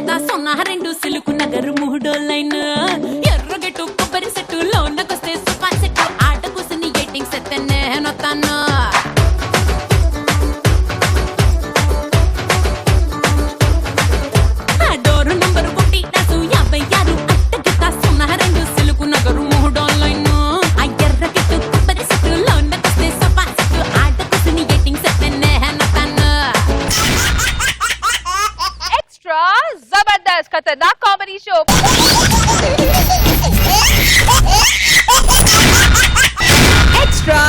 అట్టకెత్తా సొన్న రెండు సిలుకు నగరు మూడోలైన్ ఎర్రగెట్టు కొబ్బరి set లోనకొస్తే Supa set ఆట కూసుని ఎయిటింగ్ సెత్తే నేనొత్తాను డోరు నంబరు 1 దాసు 56 అట్టకెత్తా సొన్న రెండు సిలుకు నగరు మూడోలైన్ ఆ ఎర్రగెట్టు కొబ్బరి సెట్టు లోనకొస్తే సుపా సెట్టు ఆట కూసుని ఎయిటింగ్ సెత్తే నేనొత్తాను एक्स्ट्रा जबरदस्त खतरनाक कॉमेडी शो एक्स्ट्रा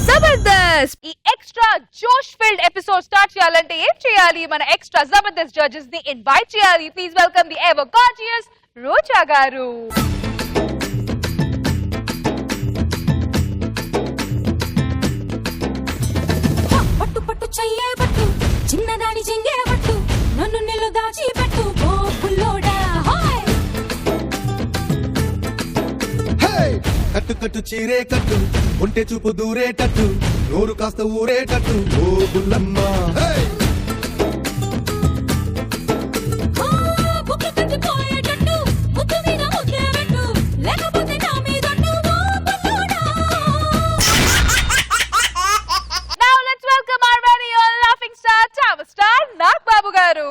जबरदस्त ఈ ఎక్స్ట్రా జోష్ ఫిల్డ్ ఎపిసోడ్ స్టార్ట్ చేయాలంటే ఏం చేయాలి మన ఎక్స్ట్రా జబర్దస్త్ జడ్జెస్ ని ఇన్వైట్ చేయాలి please welcome the ever gorgeous Roja garu పట్టు పట్టు చెయ్యే పట్టు చిన్నదాని చెంగే పట్టు నన్ను నిలు దాచి పెట్టు ఓ పుల్లోడా హాయ్ కట్టు కట్టు చీరే కట్టు ఒంటె చూపు దూరేటట్టు నోరు కాస్త ఊరేటట్టు ఓ బుల్లమ్మ బుక్కు కట్టిపోయేటట్టు ముద్దు మీద ముద్దే పెట్టు లేకపోతే నా మీద ఓ పుల్లోడా Now let's welcome our very own laughing star, Tower star, Nag Babu garu.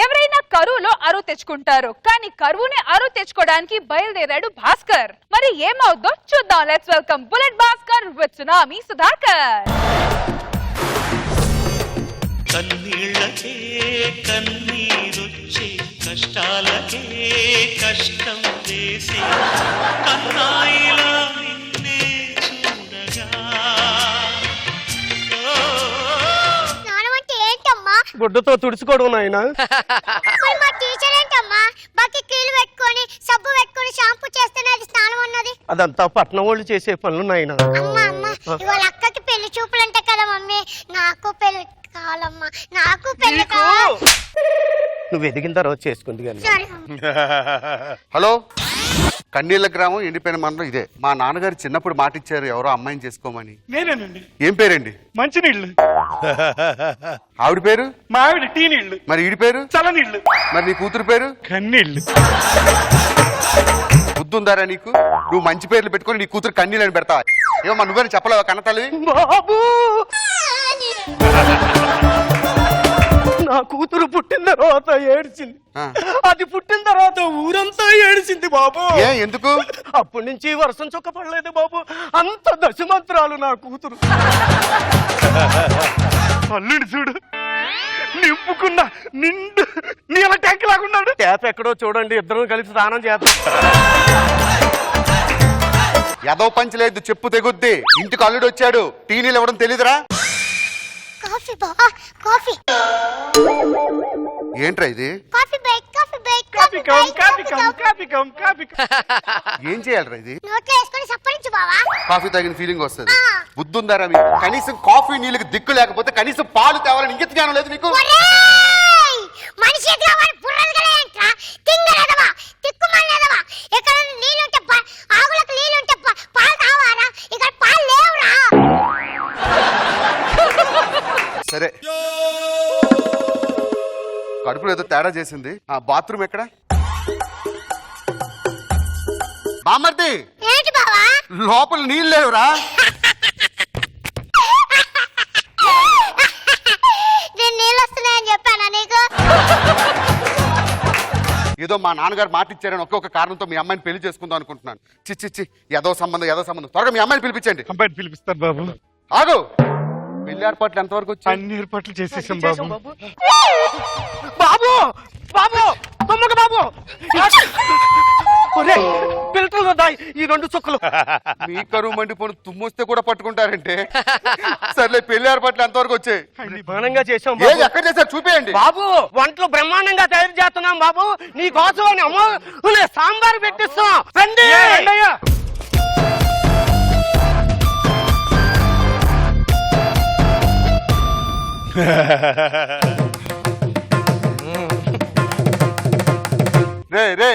ఎవరైనా కరువులో అరువు తెచ్చుకుంటారు కానీ కరువుని అరువు తెచ్చుకోవడానికి బయలుదేరాడు భాస్కర్ మరి ఏమవుద్దో చూద్దాం let's welcome Bullet Bhaskar with Tsunami Sudhakar కన్నీళ్ళకే కన్నీరొచ్చే కష్టాలకే కష్టం వేసే కన్నాయిలా నిన్నే చూడగా స్నానం అంటే ఏంటమ్మా? గుడ్డతో తుడుచుకోవడం నాయన మరి మా టీచర్ ఏంటమ్మా బకెట్లు పెట్టుకొని సబ్బు పెట్టుకొని షాంపూ చేస్తేనే అది స్నానం అన్నది. అదంతా పట్నం వాళ్ళు చేసే పనులు నాయన అమ్మ ఇవాళ అక్కకి పెళ్లి చూపులు అంటే కదా మమ్మీ, నాకు పెళ్లి కావాలమ్మా, నాకు పెళ్లి కావాలి. నువ్వు ఎదిగిన తర్వాత చేసుకుంది కానీ సరే మమ్మీ. హలో, కన్నీళ్ళ గ్రామం ఎండిపోయిన మండలం ఇదే. మా నాన్నగారు చిన్నప్పుడు మాట ఇచ్చారు ఎవరో అమ్మాయిని చేసుకోమని. నేనేనండి. ఏం పేరండి? మంచినీళ్ళు. ఆవిడ పేరు? మా ఆవిడ టీ నీళ్లు. మరి ఈడి పేరు? చల్లనీళ్ళు. మరి నీ కూతురు పేరు? కన్నీళ్ళు. బుద్ధుందారా నీకు? నువ్వు మంచి పేర్లు పెట్టుకొని నీ కూతురు కన్నీళ్ళని పెడతావా? ఏమో నువ్వని చెప్పలేవా కన్న తల్లివి? బాబు నా కూతురు పుట్టిన తర్వాత ఏడ్చింది, అది పుట్టిన తర్వాత ఊరంతా ఏడ్చింది బాబు. ఏ ఎందుకు? అప్పటి నుంచి వర్షం చుక్క పడలేదు బాబు, అంత దశమంత్రాలు నా కూతురు. అల్లుడు చూడు నింపుకున్న నిండు నీళ్ళ ట్యాంక్ లాగున్నాడు. ట్యాప్ ఎక్కడో చూడండి, ఇద్దరం కలిసి స్నానం చేద్దాం. ఎదో పంచి లేదు, చెప్పు తెగుద్ది. ఇంటికి అల్లుడు వచ్చాడు, టీ నీళ్ళు ఇవ్వడం తెలీదురా? కాఫీ బావా, కాఫీ. ఏంట్రా ఇది? Coffee break, coffee break, coffee come coffee come coffee come coffee come. ఏం చేయాలరా ఇది? నోట్లో వేసుకొని సప్పరించు బావా. కాఫీ తాగిన ఫీలింగ్ వస్తుంది. బుద్ధుందారా మీకు? కనీసం కాఫీ నీళ్ళకి దిక్కు లేకపోతే కనీసం పాలు తేవాలని ఇంగిత జ్ఞానం లేదు నీకు? ఒరేయ్! మనిషి ఎదురవాడు బుర్రలు గలేంట్రా, తింగలేదవా, తిక్కుమలేదవా. ఎక్కడ నీళ్ళుంటే ఆవులకు నీళ్ళుంటే పాలు తావారా? ఇక్కడ పాలు లేవురా. సరే, కడుపులో ఏదో తేడా చేసింది. ఆ బాత్రూమ్ ఎక్కడ? బామర్ది, ఏంటి బావా? లోపల నీళ్ళు లేవురా. నేను నీళ్ళు వస్తున్నాయని చెప్పానా నీకు? ఏదో మా నాన్నగారు మాట ఇచ్చారని ఒక్కొక్క కారణంతో మీ అమ్మాయిని పెళ్లి చేసుకుందాం అనుకుంటున్నాను. చిచ్చి ఏదో సంబంధం. త్వరగా మీ అమ్మాయిని పిలిపించండి. అబ్బాయిని పిలిపిస్తాను బాబు. ఆగు. పెళ్లి ఏర్పాట్లు ఎంతవరకు వచ్చాయి? అన్ని ఏర్పాట్లు చేసేసాం బాబు. బాబు బాబు తొమ్మక బాబు, పిల్లలు దాయి ఈ రెండు చుక్కలు. మీ కరువు మండిపోను తుమ్మొస్తే కూడా పట్టుకుంటారంటే. సర్లే, పెళ్లి ఏర్పాట్లు ఎంతవరకు వచ్చాయి? బ్రహ్మాండంగా చేసాం ఏది ఎక్కడ చేశారు చూపేయండి. బాబు. వంటలు బ్రహ్మాండంగా తయారు చేస్తున్నాం బాబు, నీ కోసం అని అమ్మ సాంబార్ పెట్టిస్తాం. రండి. రే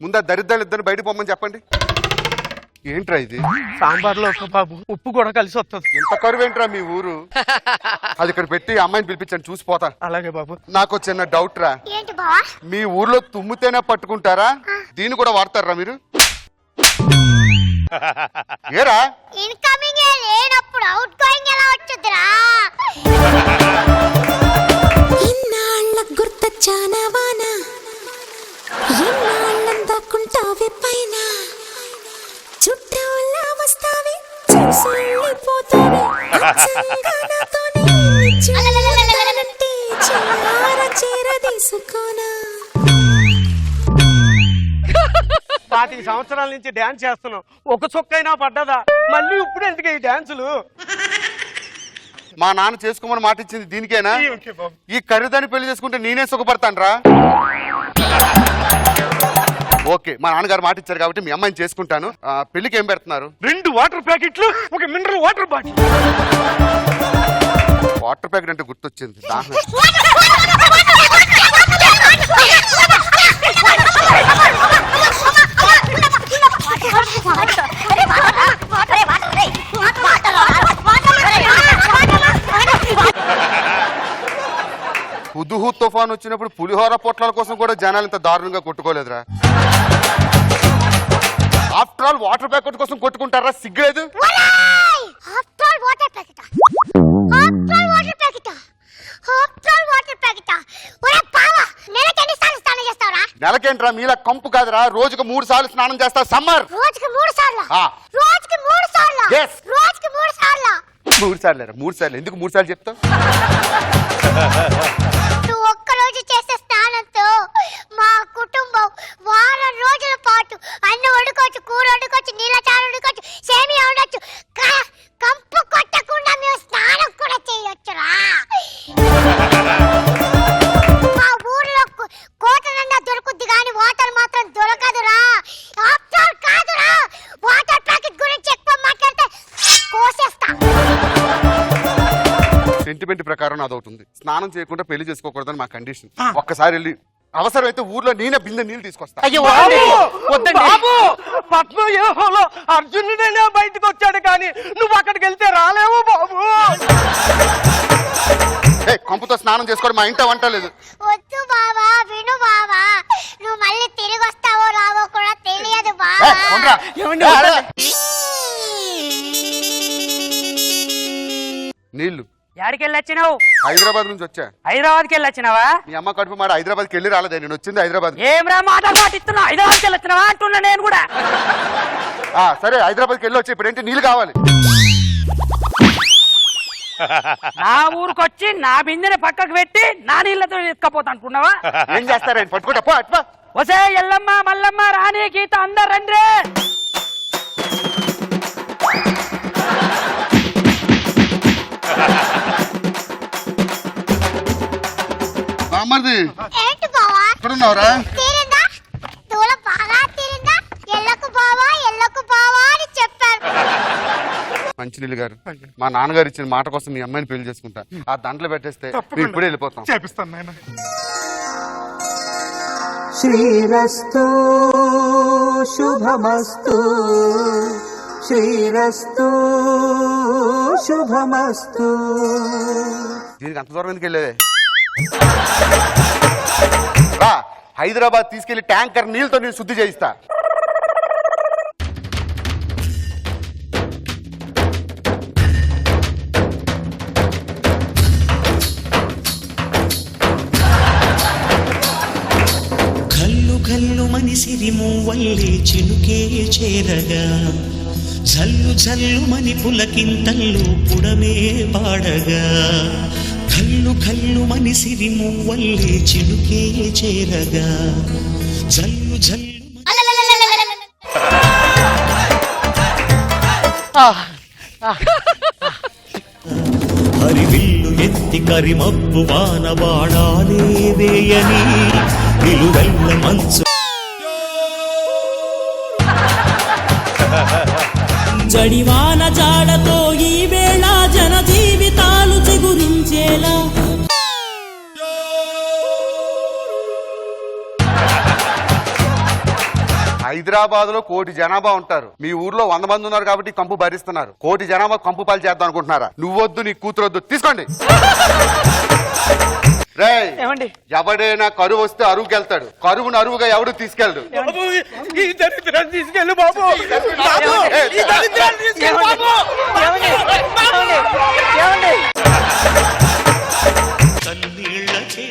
ముందు దరిద్రాలు ఇద్దరు బయట పొమ్మని చెప్పండి. ఏంట్రా ఇది? సాంబార్లో ఒక బాబు ఉప్పు కూడా కలిసి వస్తుంది. ఎంత కరువు ఏంట్రా మీ ఊరు? అది ఇక్కడ పెట్టి అమ్మాయిని పిలిపించండి, చూసిపోతా. అలాగే బాబు. నాకు చిన్న డౌట్ రా, ఏంటి బావా? మీ ఊర్లో తుమ్మితేనే పట్టుకుంటారా, దీన్ని కూడా వాడతారా మీరు? ఏరా ఇన్కమింగ్ లేనప్పుడు అవుట్ గోయింగ్ ఎలా వచ్చుద్దిరా? ఇన్నాళ్ళ గుర్తొచ్చానవానా, ఇన్నాళ్ళందాకుంటావే పైన, చుట్టూలా వస్తావే చూసిపోతావే, అచ్చంగా నాతోనే చూడాలంటే చీర తీసుకోనా. 25 సంవత్సరాల నుంచి డాన్స్ చేస్తున్నాం, ఒక చొక్కైనా పడ్డదా? మళ్ళీ ఇప్పుడు ఎందుకు ఈ డాన్సులు? మా నాన్న చేసుకోమని మాట ఇచ్చింది దీనికేనా? ఈ ఖరీదాన్ని పెళ్లి చేసుకుంటే నేనే సుఖపడతాను రా. ఓకే, మా నాన్నగారు మాట ఇచ్చారు కాబట్టి మీ అమ్మాయిని చేసుకుంటాను. పెళ్లికి ఏం పెడుతున్నారు? 2 వాటర్ ప్యాకెట్లు, ఒక mineral water bottle. Water packet అంటే గుర్తొచ్చింది. హుదుహు తుఫాన్ వచ్చినప్పుడు పులిహోర పొట్లాల కోసం కూడా జనాలు ఇంత దారుణంగా కొట్టుకోలేదురా. ఆఫ్టర్ ఆల్ వాటర్ ప్యాకెట్ కోసం కొట్టుకుంటారా? సిగ్గులేదు? నెలకేంట్రా మీలా కంపు కాదురా, రోజుకు 3 సార్లు స్నానం చేస్తా. సమ్మర్ రోజుకి 3 సార్లు? ఆ. రోజుకి 3 సార్లు? Yes. రోజుకి 3 సార్లు? 3 సార్లు 3 సార్లు ఎందుకు 3 సార్లు చెప్తావు? నువ్వు ఒక్క రోజు చేసే స్నానంతో మా కుటుంబం వారం రోజుల పాటు అన్నం వండుకోవచ్చు, కూర వండుకోవచ్చు, నీళ్ళ చారు వండుకోవచ్చు, సేమియా ఉండొచ్చు. కంపు కొట్టకుండా మేము స్నానం కూడా చేయొచ్చురా. మా ఊర్లో కోటనన్నా దొరుకుద్ది కానీ వాటర్ మాత్రం దొరకదురా. ఆఫ్టర్ కాదురా, వాటర్ ప్యాకెట్ గురించి ఎక్కువ మాట్లాడితే కోసేస్తా. సెంటిమెంట్ ప్రకారం అదవుతుంది. స్నానం చేయకుండా పెళ్లి చేసుకోకూడదని మా కండిషన్. ఒక్కసారి వెళ్ళి అవసరమైతే ఊర్లో నేనే బిందె నీళ్ళు తీసుకొస్తా. బాబు, పద్మవ్యూహంలో అర్జునుడైనా బయటకు వచ్చాడు కానీ నువ్వు అక్కడికి వెళ్తే రాలేవు బాబు. కంపుతో స్నానం చేసుకోవడం మా ఇంట వంట లేదు. వద్దు బావా, విను బావా, నువ్వు మళ్ళీ తిరిగి వస్తావో రావో కూడా తెలియదు బావా. నీళ్లు యాడికి వెళ్ళొచ్చినావు? హైదరాబాద్ నుంచి వచ్చా. హైదరాబాద్కి వెళ్ళొచ్చినావా? మీ అమ్మ కడుపు మాట హైదరాబాద్కి వెళ్ళి రాలేదే, నేను వచ్చింది హైదరాబాద్. ఏం రా మాటలు పాటిస్తున్నావు? హైదరాబాద్కి వెళ్ళొచ్చినావా అంటున్నా నేను కూడా. సరే హైదరాబాద్కి వెళ్ళి వచ్చి ఇప్పుడు ఏంటి నీళ్ళు కావాలి? నా ఊరికి వచ్చి నా బిందెని పక్కకు పెట్టి నా నీళ్ళతో ఎత్తుకపోతా అనుకున్నావా? ఏం చేస్తారని పట్టుకుంటా అట్లా. వసే ఎల్లమ్మ మల్లమ్మ రాణి గీత అందరు రండి. ఏంటి బావా? ఎక్కడున్నావురా? తీరిందా? తోల బాగా తీరిందా? ఎల్లకు బావా, ఎల్లకు బావా అని చెప్పారు. మంచినీళ్ళు గారు, మా నాన్నగారు ఇచ్చిన మాట కోసం మీ అమ్మాయిని పెళ్లి చేసుకుంటా. ఆ దండలు పెట్టేస్తే మేము ఇప్పుడే వెళ్ళిపోతాం. చేపిస్తాను నాయన. శ్రీరస్తు శుభమస్తు, శ్రీరస్తు శుభమస్తు. దీనికి అంత దూరం ఎందుకు వెళ్ళేదే? హైదరాబాద్ తీసుకెళ్లి ట్యాంకర్ నీళ్ళతో నేను శుద్ధి చేయిస్తా. కల్లు కల్లు మనిసిరి మూవల్లే చినుకే చేరగా, జల్లు జల్లు మని పులకింతల్లు పుడమే పాడగా, కల్లు కల్లు మనిసిరి మూవల్లే చినుకే చేరగా, జల్లు జల్లు హరివిల్లు ఎత్తి కరిమబ్బు వానవాడాలే వేయని నిలువెల్ల మంచు జడివాన జాడతో ఈ వేళ జన జీవితాలు చిగురించేలా. హైదరాబాద్ లో 1 కోటి జనాభా ఉంటారు. మీ ఊర్లో 100 మంది ఉన్నారు కాబట్టి కంపు భరిస్తున్నారు. 1 కోటి జనాభా కంపు పాలు చేద్దాం అనుకుంటున్నారా? నువ్వొద్దు, నీ కూతురొద్దు, తీసుకోండి. రేయ్, ఏమండి? ఎవడైనా కరువు వస్తే అరువుకి వెళ్తాడు. కరువును అరువుగా ఎవడు తీసుకెళ్ళడు. ఈ దరిద్రాన్ని తీసుకెళ్ళు బాబు. ఈ దరిద్రాన్ని తీసుకెళ్ళు బాబు. కన్నీళ్ళకే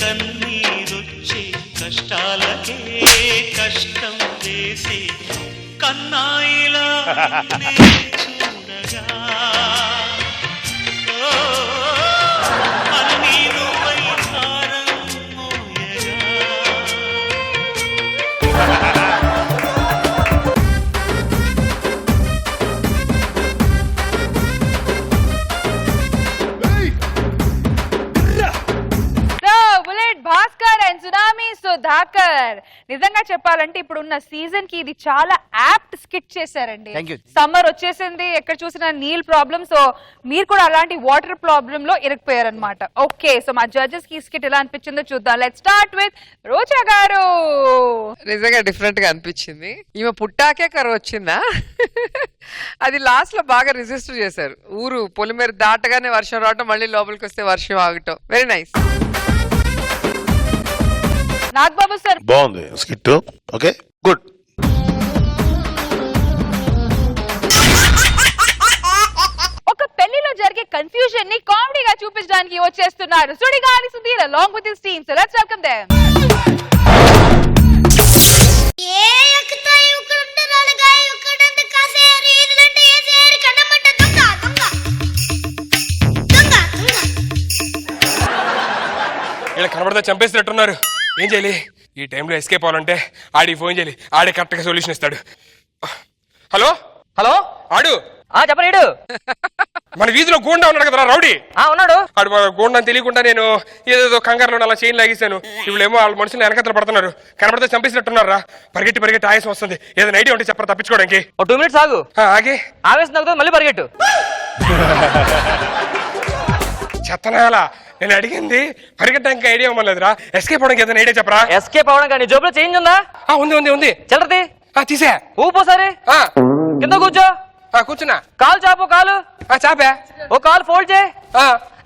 కన్నీరొచ్చే కష్టాలకే కష్టం వేసే కన్నాయిలా నిన్నే చూడగా ఓ, అన్నీ నువ్వై భారం మోయగా. Bullet Bhaskar and tsunami Sudhakar నిజంగా చెప్పాలంటే ఇప్పుడు ఉన్న సీజన్ కి ఇది చాలా యాప్ట్ స్కిట్ చేశారండి. Thank you. సమ్మర్ వచ్చేసింది, ఎక్కడ చూసినా నీల్ ప్రాబ్లమ్. సో మీరు కూడా అలాంటి వాటర్ ప్రాబ్లమ్ లో ఇరుక్కుపోయారు అనమాట. ఓకే, సో మా జడ్జెస్ కి స్కిట్ ఎలా అనిపించిందో చూద్దాం. లెట్స్ స్టార్ట్ విత్ రోజా గారు. నిజంగా డిఫరెంట్ గా అనిపించింది. ఈమె పుట్టాకే కరువు వచ్చిందా? అది లాస్ట్ లో బాగా రిజిస్టర్ చేశారు. ఊరు పొలిమేర దాటగానే వర్షం రావటం, మళ్ళీ లోపలికి వస్తే వర్షం ఆగటం. Very nice. నాగబాబు సార్ బాగుంది స్కిట్. Okay, good. ఒక పెళ్లిలో జరిగే కన్ఫ్యూజన్ ని కామెడీగా చూపించడానికి వచ్చేస్తున్నారు Sudigali Sudheer along with his team. So let's welcome them. ఏ ఎక్కుతాయి ఉక్కడుంటే నలగాయి ఉక్కడంటే కాసేరు ఈదులంటే ఏసేరు కన్నమంట దొంగ దొంగ దొంగ దొంగ. ఇలా కనబడితే చంపేసినట్టున్నారు. ఏం చేయాలి? ఈ టైంలో ఎస్కేప్ అవ్వాలంటే ఆడికి ఫోన్ చేయాలి. ఆడే కరెక్ట్గా సొల్యూషన్ ఇస్తాడు. హలో హలో, ఆడు చెప్పలేడు. మన వీధిలో గోండా ఉన్నాడు కదా రౌడీ. ఉన్నాడు. ఆడు గోండా తెలియకుండా నేను ఏదేదో కంగారులో అలా చైన్ లాగేశాను. ఇప్పుడేమో వాళ్ళ మనుషులు వెనకతలు పడుతున్నారు. కనబడితే చంపేసినట్టున్నారా? పరిగెట్టి పరిగెట్టి ఆయాసం వస్తుంది. ఏదైనా ఐడియా ఉంటే చెప్పరా తప్పించుకోవడానికి? 2 minutes ఆగు. ఆగి ఆవేశం తగ్గుతుంది, మళ్ళీ పరిగెట్టు. చెత్తనాలా, నేను అడిగింది పరిగెట్టడానికి ఐడియా ఇవ్వలేదురా. ఎస్కేప్ అవడానికి ఏదైనా ఐడియా చెప్పరా? ఎస్కేప్ అవ్వడం కానీ జోబులో చేంజ్ ఉందా? ఉంది ఉంది ఉంది. చిల్లరది తీసే. ఊపోసారి కింద కూర్చో. కూర్చున్నా. కాలు చాపు, కాలు చాపే. ఓ కాలు ఫోల్డ్ చేయి.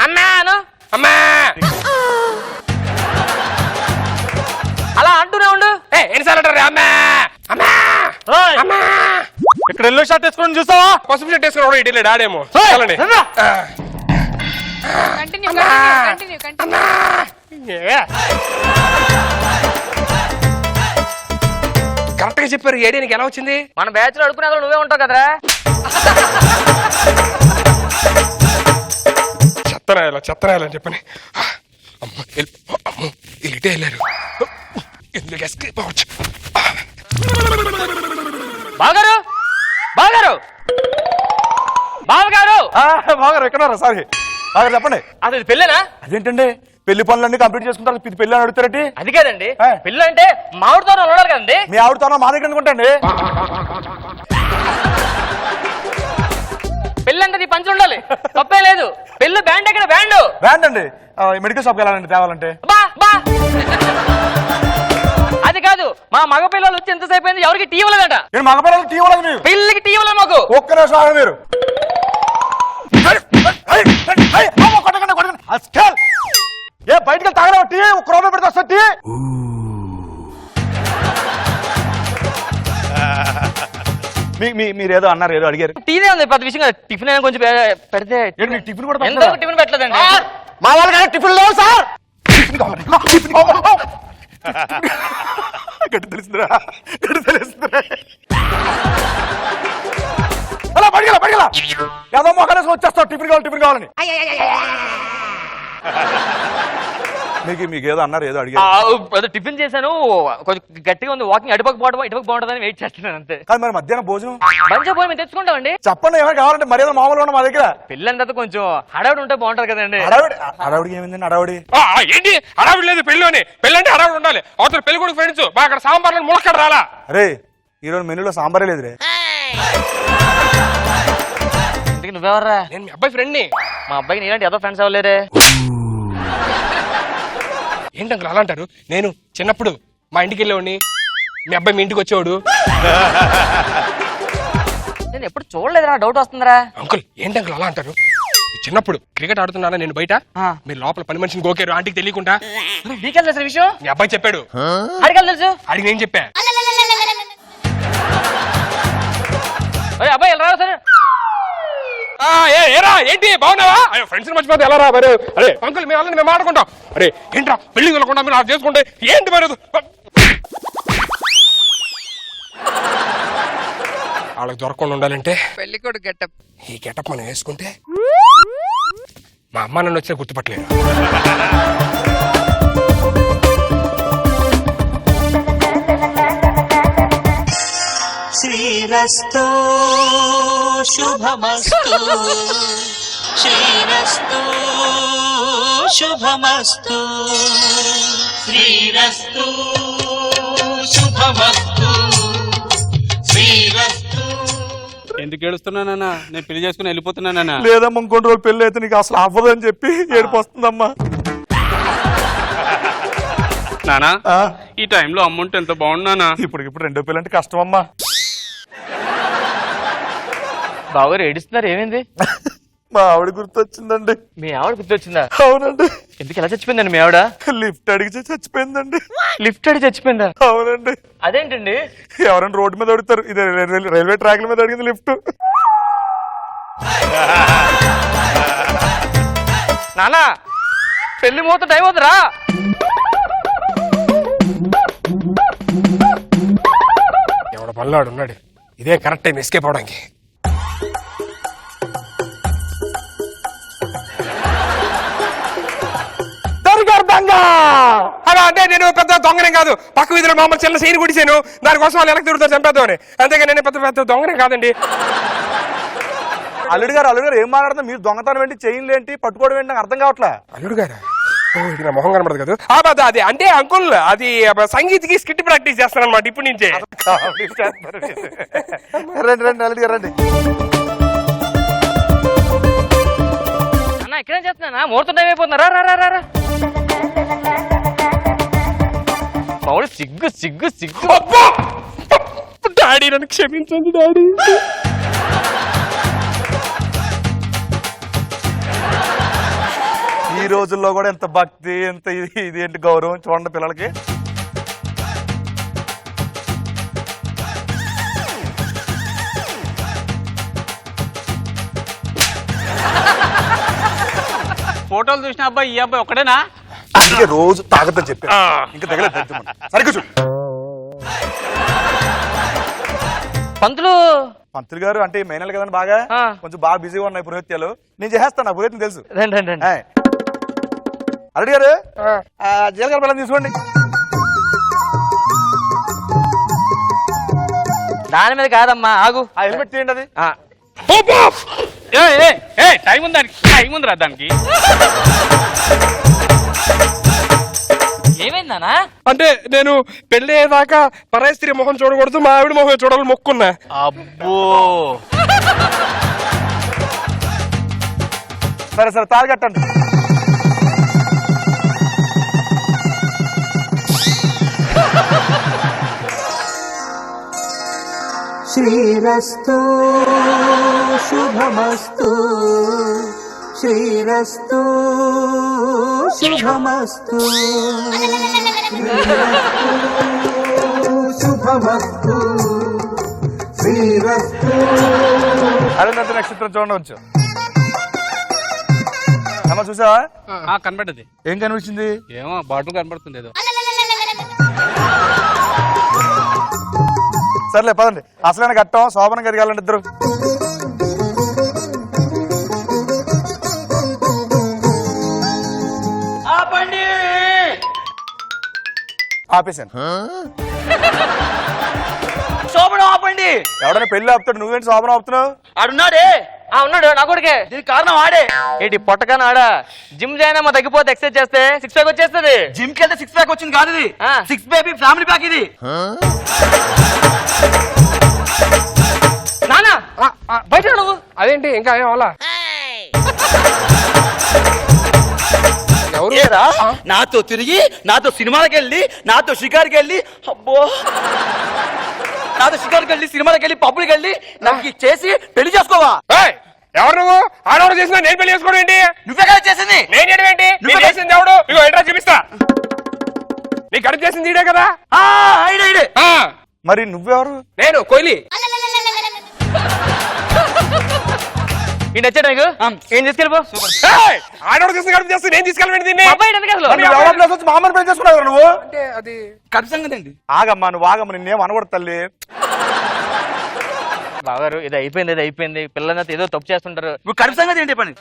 అమ్మా అను. అమ్మా అలా అంటూనే ఉండు. ఎన్నిసార్లు అంటారు అమ్మా అమ్మా అమ్మా? ఇక్కడ ఎల్లో షర్ట్ వేసుకొని చూసావా? పసుపు షర్ట్ వేసుకుని ఇటు వెళ్ళాడు ఆడేమో. చల్లండి. Continue continue continue. కరెక్ట్ గా చెప్పారు. ఏడీ నీకు ఎలా వచ్చింది? మన బ్యాచ్ లో అడుకునే నువ్వే ఉంటావు కదరా. చెత్తనాయాలని చెప్పని అమ్మో ఇటే వెళ్ళారు. ఎందుకు ఎస్కేప్ అవ్వచ్చు? బాగారు బాగారు బావగారు బాగారు ఎక్కడారా? సారీ బాగారు, చెప్పండి. అసలు ఇది పెళ్ళేనా? అదేంటండి, పెళ్లి పనులన్నీ కంప్లీట్ చేసుకుంటారు, పెళ్లి అని అడుగుతారండి? అది కాదండి, పెళ్ళి అంటే మామిడితో ఉండాలి కదండి. మీ ఆవిడతో మా దగ్గర అనుకుంటండి. పెళ్ళి అంటే పంచులు ఉండాలి, తప్పే లేదు. పెళ్ళి బ్యాండ్ ఎక్కడ? బ్యాండ్ బ్యాండ్ అండి. మెడికల్ షాప్కి వెళ్ళాలండి తేవాలంటే. అది కాదు, మా మగ పిల్లలు వచ్చి ఎంతసేపు అయింది, ఎవరికి టీ ఇవ్వలేదట. నేను మగ పిల్లలకి టీ ఇవ్వలేదు. మీరు పెళ్ళికి టీ ఇవ్వలేదు మాకు. ఒక్క నిమిషం ఆగండి మీరు. ఏ బయటకి తాగరా టీ? ఒక్క రూపాయి పెడితే వస్తా టీ. మీరేదో అన్నారు, ఏదో అడిగారు. టీనే ఉంది పెద్ద విషయం కదా. టిఫిన్ అయినా కొంచెం పెడితే. టిఫిన్ కూడా ఎంతవరకు టిఫిన్ పెట్టలేదండి. మా వాళ్ళకి టిఫిన్ లేవు సార్. గడ్డి తెలుస్తుందిరా, గడ్డి తెలుస్తుందిరా. అలా పడిగల పడిగల ఏదో మొక్కలేసి వచ్చేస్తావు. టిఫిన్ కావాలి, టిఫిన్ కావాలని. మీకు ఏదో అన్నారు, ఏదో అడిగారు. టిఫిన్ చేశాను, కొంచెం గట్టిగా ఉంది. వాకింగ్ అటుపక్క బాగుంటుందని వెయిట్ చేస్తున్నాను అంతే. కానీ మరి మధ్యాహ్నం భోజనం మంచిగా పోయి మేము తెచ్చుకుంటామండి. చెప్పండి, ఏమైనా కావాలంటే మర్యాద మామూలు ఉన్న మా దగ్గర. పెళ్ళంతా కొంచెం హడావిడి ఉంటే బాగుంటది కదండి. హడావిడికి ఏమైందండి? హడావిడి ఏంటి? హడావిడి లేదు పెళ్ళిలోని. పెళ్ళంటే హడావిడి ఉండాలి. అవతల పెళ్లి కొడుకు ఫ్రెండ్స్ బాగా అక్కడ సాంబార్లో ములక్కడ రాలా. అరే ఈరోజు మెనూలో సాంబారే లేదురే. నువ్వెవర్రా? నేను మీ అబ్బాయి ఫ్రెండ్ని. మా అబ్బాయికి నీలాంటి ఏదో ఫ్రెండ్స్ అవ్వలేరే. ఏంటి అంకుల్ అలా అంటారు? నేను చిన్నప్పుడు మా ఇంటికి వెళ్ళేవాడిని. మీ అబ్బాయి మీ ఇంటికి వచ్చేవాడు. నేను ఎప్పుడు చూడలేదురా, డౌట్ వస్తుందిరా. అంకుల్ ఏంటి అంకుల్ అలా అంటారు? చిన్నప్పుడు క్రికెట్ ఆడుతున్నారా నేను బయట, మీరు లోపల పని మనిషిని గోకారు ఆంటీకి తెలియకుండా. నీకేం తెలుసు విషయం? మీ అబ్బాయి చెప్పాడు. అడిగాలి తెలుసు. అడిగి నేను చెప్పా. అబ్బాయి ఎలా రా సరే. ఏరా ఏంటి బాగున్నావా? అయ్యో ఫ్రెండ్స్ మర్చిపోతే ఎలా రా మరి? అరే అంకుల్ మేము వాళ్ళని మేము ఆడుకుంటాం. అరే ఏంట్రా బిల్డింగ్ వెళ్ళకుండా మీరు అలా చేసుకుంటే ఏంటి మరి? వాళ్ళకి దొరకకుండా ఉండాలంటే పెళ్ళికొడుకు గెటప్. ఈ గెటప్ మనం వేసుకుంటే మా అమ్మ నన్ను వచ్చినా గుర్తుపట్టలేదు. శ్రీరస్తు శుభమస్తు శ్రీరస్తు శుభమస్తు శ్రీరస్తు శుభమస్తు శ్రీరస్తు. ఎందుకు ఏడుస్తున్నానన్నా? నేను పెళ్లి చేసుకుని వెళ్ళిపోతున్నానన్నా. లేదమ్మా ఇంకొన్ని రోజులు పెళ్లి అయితే నీకు అసలు అవ్వదని చెప్పి ఏడుపు వస్తుందమ్మా. నానా ఈ టైంలో అమ్ముంటే ఎంత బాగున్నానా? ఇప్పుడు రెండో పెళ్ళి అంటే కష్టం అమ్మా. బావగారు ఏడుస్తున్నారు, ఏమైంది? మా ఆవిడ గుర్తొచ్చిందండి. మీ ఆవిడ గుర్తొచ్చిందా? అవునండి. ఎందుకు ఎలా చచ్చిపోయిందండి మీ ఆవిడ? లిఫ్ట్ అడిగితే చచ్చిపోయిందండి. లిఫ్ట్ అడిగి చచ్చిపోయిందా? అవునండి. అదేంటండి? ఎవరైనా రోడ్డు మీద అడుగుతారు, ఇది రైల్వే ట్రాక్ల మీద అడిగింది లిఫ్ట్. నానా పెళ్లి మూత టైం అవుతురా. ఎవడ పల్లాడు ఉన్నాడు, ఇదే కరెక్ట్ టైం ఎస్కేప్ అవడానికి. అలా అంటే నేను పెద్ద దొంగనే కాదు, పక్క వీధిలో మామూలు చిన్న సైన్ కుడిసాను, దానికోసం వాళ్ళు ఎలా తిరుగుతారు చంపేద్దామని. అంతేగా నేను పెద్ద దొంగనే కాదండి. అల్లుడు గారు ఏం మాట్లాడుతున్నా? మీరు దొంగతనం ఏంటి, చైన్లు ఏంటి, పట్టుకోవడం ఏంటి నాకు అర్థం కావట్లే. అల్లుడు గారా? ఇది నా మొహం కనబడదు కదా. అది అంటే అంకుల్ అది సంగీత్కి స్కిట్ ప్రాక్టీస్ చేస్తాను అనమాట ఇప్పుడు నుంచే. రండి అల్లుడు గారు రండి. అన్న ఇక్కడేం చేస్తున్నా? ముహూర్తం టైం అయిపోతున్నారా? రా పౌడు సిగ్గు సిగ్గు సిగ్గు. డాడీ నన్ను క్షమించండి డాడీ. ఈ రోజుల్లో కూడా ఎంత భక్తి, ఎంత ఇది ఏంటి గౌరవం చూడండి పిల్లలకి. ఫోటోలు చూసిన అబ్బాయి ఈ అబ్బాయి ఒక్కడేనా? అందుకే రోజు తాగద్దని చెప్పి ఇంకా తగలేదు. సరిగ్గా చూడు. పంతులు గారు అంటే మైనల్ కదండి, బాగా కొంచెం బాగా బిజీగా ఉన్నాయి పురోహిత్యాలు. నేను చేస్తాను, నా పురోహితం తెలుసు. అల్లుడు గారు జీలకర్ర బెల్లం తీసుకోండి. దాని మీద కాదమ్మా, ఆగు. ఆ హెల్మెట్ తీయండి. అది టైం ఉంది, దానికి టైం ఉందిరా దానికి. ఏమైందానా? అంటే నేను పెళ్లి అయ్యేదాకా పరాయి స్త్రీ మొహం చూడకూడదు, మా ఆవిడ మొహం చూడాలని మొక్కున్నా. అబ్బో సరే తాగట్టండి. శ్రీరస్తు శుభమస్తు శ్రీరస్తు శుభమస్తు శుభమస్తు శ్రీరస్తు. అరుంధతి నక్షత్రం చూడవచ్చు. అమ్మ చూసావా? కనబడ్డది. ఏం కనిపించింది? ఏమో బాటిల్ కనబడుతుంది ఏదో. సర్లే పదండి, అసలైన ఘట్టం శోభనం ఎదగాలండి ఇద్దరు. ఆపేశాను. శోభనం ఆపండి. ఎవడైనా పెళ్లి ఆపుతాడు, నువ్వేంటి శోభనం ఆపుతున్నావు? ఆడున్నాడే. ఉన్నాడు నా కొడుకే. దీనికి కారణం ఆడే. ఏంటి పొట్టకన ఆడా? జిమ్ జాయిన్ అమ్మ తగ్గిపోతే ఎక్సర్సైజ్ చేస్తే సిక్స్ ప్యాక్ వచ్చేస్తుంది. జిమ్ కి వెళ్తే సిక్స్ ప్యాక్ వచ్చింది కాదు, ఇది సిక్స్ బేబీ ఫ్యామిలీ ప్యాక్. ఇది నానా బయట నువ్వు. అదేంటి ఇంకా ఏం అవలా? ఎవరు? ఏరా, నాతో తిరిగి నాతో సినిమాలకు వెళ్ళి నాతో షికార్కి వెళ్ళి అబ్బో నాతో షికార్కి వెళ్ళి సినిమాలకు వెళ్ళి పబ్బులకి వెళ్ళి నాకు చేసి పెళ్లి చేసుకోవా? ఏయ్, ఎవరు నువ్వు? ఆడవాడు చేసినా నేను పెళ్లి చేసుకోవడం ఏంటి? నువ్వే కదా చేసింది. నేను చేయడం ఏంటి? నువ్వే నేను చేసింది ఎవడు? ఇగో ఎంట్రా చూపిస్తా. నీ కడుపు చేసింది ఈడే కదా? ఐడే. ఆ, మరి నువ్వెవరు? నేను కోహ్లీ. ఈ నచ్చాడు నీకు? ఏం తీసుకెళ్ళిపో. ఏయ్, ఆడవాడు చేసిన కడుపు చేస్తే నేను తీసుకెళ్ళండి దీన్ని. అబ్బాయి ఎందుకు అసలు? నువ్వు ఎవరో ప్లేస్ వచ్చి మామూలు పెళ్లి చేసుకున్నావు నువ్వు. అంటే అది కడుపు సంగతి ఏంటి? ఆగమ్మా నువ్వు ఆగమ్మ, నిన్నేం అనకూడదు తల్లి. బాగారు ఇది అయిపోయింది పిల్లలంతా ఏదో తప్పు చేస్తుంటారు. నువ్వు కడుపు సంగతి ఏంటి పని?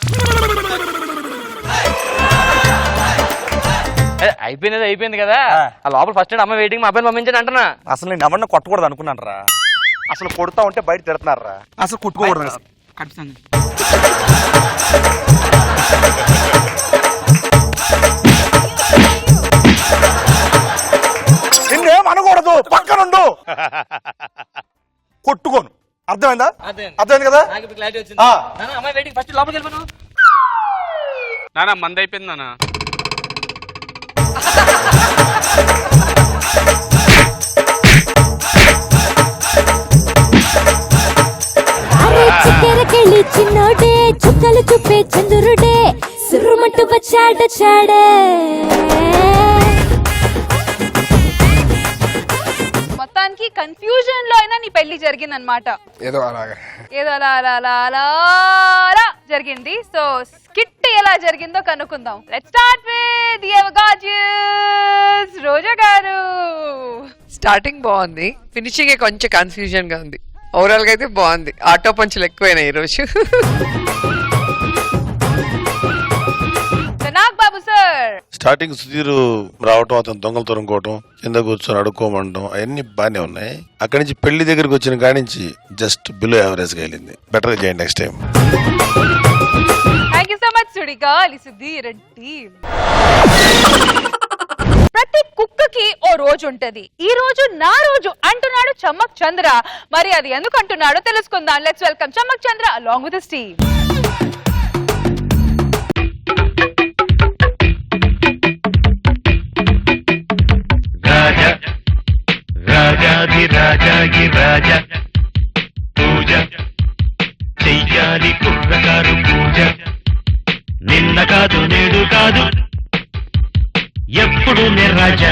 అయిపోయింది కదా. ఆ లోపల ఫస్ట్ అమ్మ వెయిటింగ్, మా అబ్బాయిని పంపించండి అంటున్నా. అసలు నేను ఎవరిని కొట్టకూడదు అనుకున్నాను రా. అసలు కొడతా ఉంటే బయట తిడుతున్నారు రా. అసలు కొట్టుకోకూడదు అసలు. కడుపు సంగతి నిన్నేం అనకూడదు, పక్కనుండు. కొట్టుకోను, అర్థమైందా? అర్థమైంది కదా? నాకు ఇప్పుడు క్లారిటీ వచ్చింది. ఆ. నాన్న, అమ్మాయి వెయిటింగ్, ఫస్ట్ లోపలికి వెళ్ళిపోను. నానా మంది అయిపోయింది నానా. చిక్కెరకెళ్ళి చిన్నోడే చుక్కలు చూపే చంద్రుడే సుర్రుమట్టు వచ్చాడే. మొత్తానికి కన్ఫ్యూజన్ లో అయినా నీ పెళ్లి జరిగిందనమాట. ఏదో అలాగా అలా జరిగింది. సో స్కిట్ ఎలా జరిగిందో కనుక్కుందాం. Let's start with your gorgeous Roja garu. Starting బాగుంది, ఫినిషింగ్ కొంచెం కన్ఫ్యూజన్ గా ఉంది. ఓవరాల్ గా అయితే బాగుంది. ఆటో పంచులు ఎక్కువైనాయి ఈ రోజు. నాగ్ బాబు సార్. స్టార్టింగ్ సుధీర్ రావటం, అతను దొంగలు తొరుకోవటం, కింద కూర్చొని అడుక్కోమంటాం, అవన్నీ బాగానే ఉన్నాయి. అక్కడి నుంచి పెళ్లి దగ్గరికి వచ్చిన కాడి నుంచి జస్ట్ బిలో యావరేజ్ గా వెళ్ళింది. బెటర్ చేయండి next time. Thank you so much Sudigali Sudheer Reddy. ప్రతి కుక్కకి ఓ రోజు ఉంటది. ఈ రోజు నా రోజు అంటున్నాడు చమ్మక్ చంద్ర. మరి అది ఎందుకు అంటున్నాడో తెలుసుకుందాం. Let's welcome Chammak Chandra along with his team. రాజాది రాజా పూజ చెయ్యాలి కుర్రకారు పూజ. నిన్న కాదు నేడు కాదు ఎప్పుడు రాజా.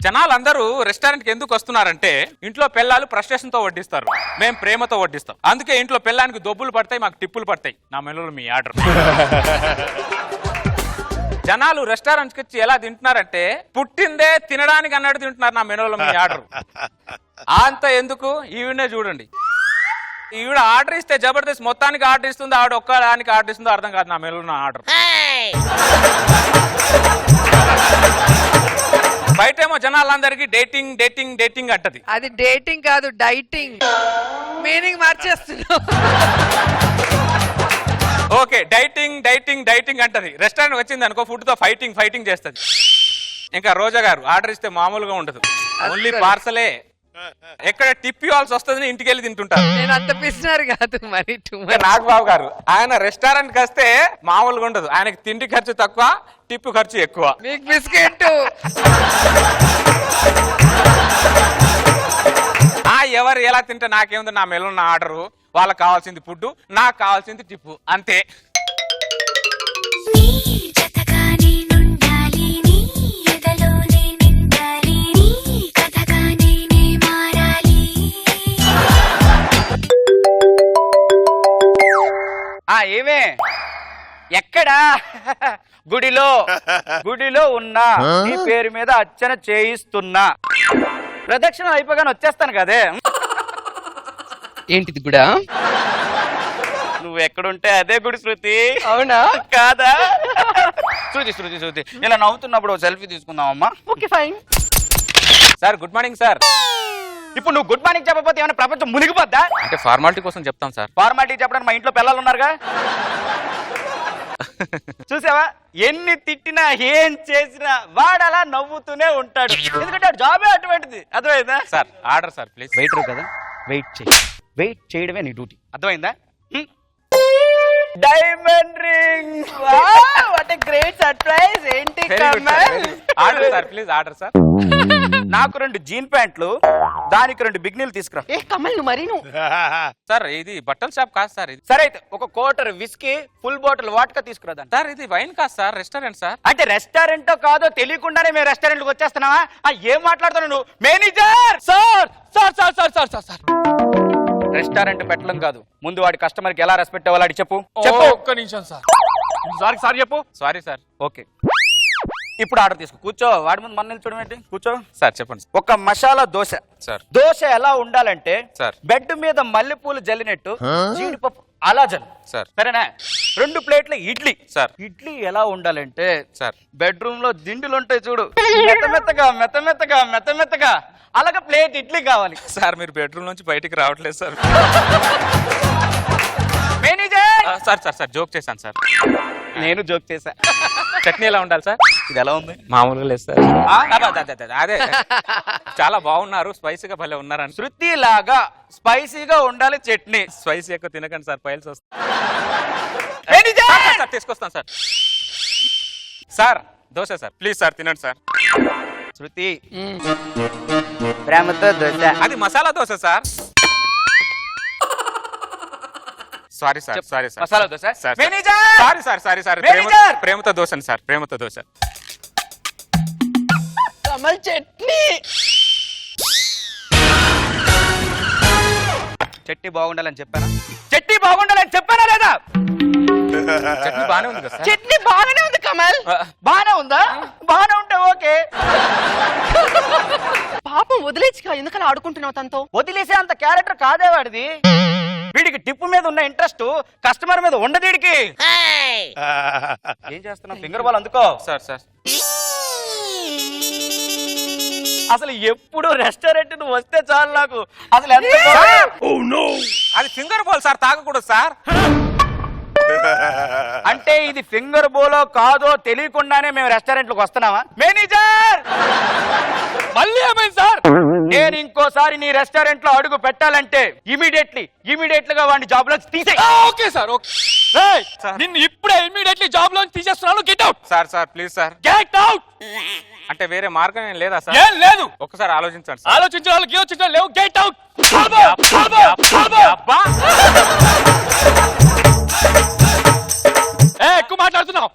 జనాలందరూ రెస్టారెంట్ కి ఎందుకు వస్తున్నారంటే ఇంట్లో పిల్లలు ఫ్రస్ట్రేషన్ తో వడ్డిస్తారు, మేము ప్రేమతో వడ్డిస్తాం. అందుకే ఇంట్లో పిల్లానికి దొబ్బులు పడతాయి, మాకు టిప్పులు పడతాయి. నా మెనూలో మీ ఆర్డర్. జనాలు రెస్టారెంట్ కి వచ్చి ఎలా తింటున్నారంటే పుట్టిందే తినడానికి అన్నట్టు తింటున్నారు. నా మెనూలో మీ ఆర్డర్. అంత ఎందుకు, ఈవిడే చూడండి. ఈవిడ ఆర్డర్ ఇస్తే జబర్దస్త్ మొత్తానికి ఆర్డర్ ఇస్తుంది, ఆవిడ ఒక్కదానికి ఆర్డర్ ఇస్తుందో అర్థం కాదు. నా మెనూలో ఆర్డర్. బయటేమో జనాలందరికీ డేటింగ్ డేటింగ్ డేటింగ్ అంటది. అది డేటింగ్ కాదు, డైటింగ్. మీనింగ్ మార్చేస్తున్నావు. ఓకే, డైటింగ్ డైటింగ్ డైటింగ్ అంటది. రెస్టారెంట్ వచ్చింది అనుకో, ఫుడ్ తో ఫైటింగ్ చేస్తది. ఇంకా రోజా గారు ఆర్డర్ ఇస్తే మామూలుగా ఉండదు, ఓన్లీ పార్సలే. ఎక్కడ టిప్ ఇవ్వాల్సి వస్తుంది, ఇంటికి వెళ్ళి తింటుంటారు. నేను అంత పిసినారు కాదు మరి. నాగబాబు గారు ఆయన రెస్టారెంట్ కి వస్తే మామూలుగా ఉండదు. ఆయనకి తిండి ఖర్చు తక్కువ, టిప్ ఖర్చు ఎక్కువ. మీకు బిస్కెట్. ఎవరు ఎలా తింటే నాకేముంది, నా మెలో నా ఆర్డరు. వాళ్ళకి కావాల్సింది ఫుడ్, నాకు కావాల్సింది టిప్పు, అంతే. ఏమే ఎక్కడా? గుడిలో ఉన్నా, నీ పేరు మీద అర్చన చేయిస్తున్నా. ప్రదక్షిణ అయిపోగానే వచ్చేస్తాను కదే. ఏంటిది గుడా? నువ్వు ఎక్కడుంటే అదే గుడి శృతి. అవునా కాదా? శృతి ఇలా నవ్వుతున్నప్పుడు సెల్ఫీ తీసుకుందామమ్మా. Okay fine. Sir good morning sir. ఇప్పుడు నువ్వు గుడ్ మార్నింగ్ చెప్పకపోతే ఏమైనా ప్రపంచం మునిగిపోద్దా? అంటే ఫార్మాలిటీ కోసం చెప్తాం సార్. ఫార్మాలిటీ చెప్పడానికి మా ఇంట్లో పిల్లలు ఉన్నారుగా. చూసావా, ఎన్ని తిట్టినా ఏం చేసినా వాడలా నవ్వుతూనే ఉంటాడు. ఎందుకంటే జాబే అటువంటిది. అర్థమైందా? Sir order sir please. Waiter కదా, వెయిట్ చేయడమే నీ డ్యూటీ. అర్థమైందా? Diamond ring. What a great surprise. ఏంటి order sir, please order sir. నాకు 2 జీన్ ప్యాంట్లు, దానికి 2 బిగ్నీలు తీసుకురా. ఏ కమల్ నువ్వు మరి నువ్వు సార్ ఇది బట్టల షాప్ కాదు సార్. ఇది సరే అయితే ఒక quarter whisky, full bottle vodka తీసుకురా. దాన్ని సార్ ఇది వైన్ కాదు సార్, రెస్టారెంట్ సార్. అంటే రెస్టారెంటో కాదో తెలియకుండానే మేము రెస్టారెంట్కి వచ్చేస్తున్నావా? ఏం మాట్లాడుతున్నావు నువ్వు? Manager sir sir sir sir sir sir sir restaurant పెట్టడం కాదు, ముందు వాడి కస్టమర్ కి ఎలా రెస్పెక్ట్ ఇవ్వాలి చెప్పు. చెప్పు. ఒక్క నిమిషం సార్. సారీ సార్ చెప్పు. Sorry sir. ఓకే ఇప్పుడు ఆర్డర్ తీసుకో. కూర్చో. వాడి ముందు మన నిల్చోడం ఏంటి? కూర్చో. సార్ చెప్పండి. ఒక మసాలా దోశ. సార్ దోశ ఎలా ఉండాలంటే సార్ బెడ్ మీద మల్లెపూలు జల్లినట్టు జీడిపప్పు అలా జల్లు. సార్ సరేనా? 2 ప్లేట్ల ఇడ్లీ. సార్ ఇడ్లీ ఎలా ఉండాలంటే సార్ బెడ్రూమ్ లో దిండులు ఉంటాయి చూడు, మెత్తమెత్తగా మెత్తమెత్తగా మెత్తమెత్తగా అలాగే ప్లేట్ ఇడ్లీ కావాలి. సార్ మీరు బెడ్రూమ్ నుంచి బయటికి రావట్లేదు sir. Manager sir sir sir joke చేశాను సార్. నేను జోక్ చేశా. చట్నీ ఎలా ఉండాలి సార్? ఇది ఎలా ఉంది? మామూలుగా లేదు సార్. అదే చాలా బాగున్నారు, స్పైసీగా భలే ఉన్నారని. శృతి లాగా స్పైసీగా ఉండాలి చట్నీ. స్పైసీ ఎక్కువ తినకండి సార్, పైల్స్ వస్తాయి. మేనేజర్ సార్ తీసుకొస్తాను sir. Sir dosa sir, please sir తినండి సార్. శృతి ప్రేమతో దోశ. అది masala dosa sir. Sorry sir, sorry sir. Masala dosa. Sir manager sorry sir, sorry sir. Manager! ప్రేమతో దోశ సార్, ప్రేమతో దోశ. కమల్ చట్నీ. చట్నీ బాగుండాలని చెప్పానా? చట్నీ బాగుండాలని చెప్పానా లేదా? చట్నీ బాగానే ఉంది కదా సార్. చట్నీ బాగానే ఉంది కమల్. బాగానే ఉందా? బాగానే ఉంటే ఓకే. పాపం వదిలేచ్చుగా, ఎందుకలా ఆడుకుంటున్నావు తనతో? వదిలేసే అంత క్యారెక్టర్ కాదే వాడిది. వీడికి టిప్పు మీద ఉన్న ఇంట్రెస్ట్ కస్టమర్ మీద ఉండదు వీడికి. ఏం చేస్తున్నావు? ఫింగర్ బాల్ అందుకో. సార్ సార్ అసలు ఎప్పుడు రెస్టారెంట్ నువ్వు వస్తే చాలు నాకు అసలు ఎంత అది ఫింగర్ బాల్ సార్, తాగకూడదు సార్. అంటే ఇది ఫింగర్ బోలో కాదో తెలియకుండానే మేము రెస్టారెంట్ లకు వస్తున్నావా? మేనేజర్ మళ్ళీ ఏమైంది సార్? నేను ఇంకోసారి నీ రెస్టారెంట్ లో అడుగు పెట్టాలంటే ఇమీడియట్ గా వాడిని జాబ్ లో తీసేయ్. Okay sir, okay. నిన్ను ఇప్పుడే ఇమ్మీడియట్లీ జాబ్ లో తీసేస్తున్నాను. Get out. Sir sir please sir get out. అంటే వేరే మార్గం ఏం లేదా సార్? ఏం లేదు. ఒక్కసారి ఆలోచించండి సార్. ఆలోచించిన వాళ్ళకి యోచించడం లేవు. Get out. ఎక్కువ మాట్లాడుతున్నావు.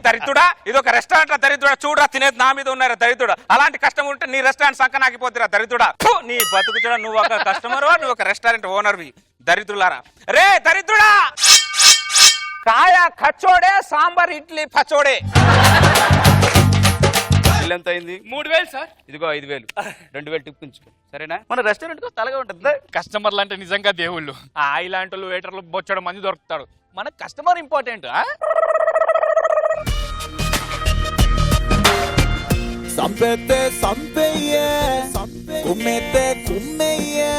దరిద్రుడా, ఇది ఒక రెస్టారెంట్. దరిద్రుడా చూడరా, తినేది నా మీద ఉన్నారా దరిద్రుడా. అలాంటి కస్టమర్ ఉంటే నీ రెస్టారెంట్ సంక నాకిపోతురా దరిద్రుడా. నీ బతుకు చూడ, నువ్వు ఒక కస్టమర్, నువ్వు ఒక రెస్టారెంట్ ఓనర్వి. దరిద్రులారా, రే దరిద్రుడా. కాయ కచ్చోడే, సాంబార్ ఇడ్లీ పచ్చోడే. బిల్ ఎంత అయింది? 3000 సార్. ఇదిగో 5000. 2000 టిప్ ఉంచుకో. సరేనా? మన రెస్టారెంట్ కు తలగా ఉంటుంది. కస్టమర్లు అంటే నిజంగా దేవుళ్ళు. ఇలాంటి వాళ్ళు వెయిటర్లు బొచ్చడం మంది దొరుకుతాడు. మన కస్టమర్ ఇంపార్టెంట్. సంపెత్తే సంపెయ్యే, కుమ్మెత్తే కుమ్మెయ్యే,